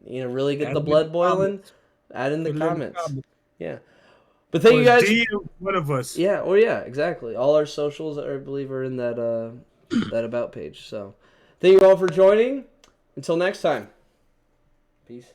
really get the blood boiling, add in the comments. Yeah. But thank you guys. DM one of us. Yeah, yeah, exactly. All our socials, I believe, are in that that about page. So, thank you all for joining. Until next time. Peace.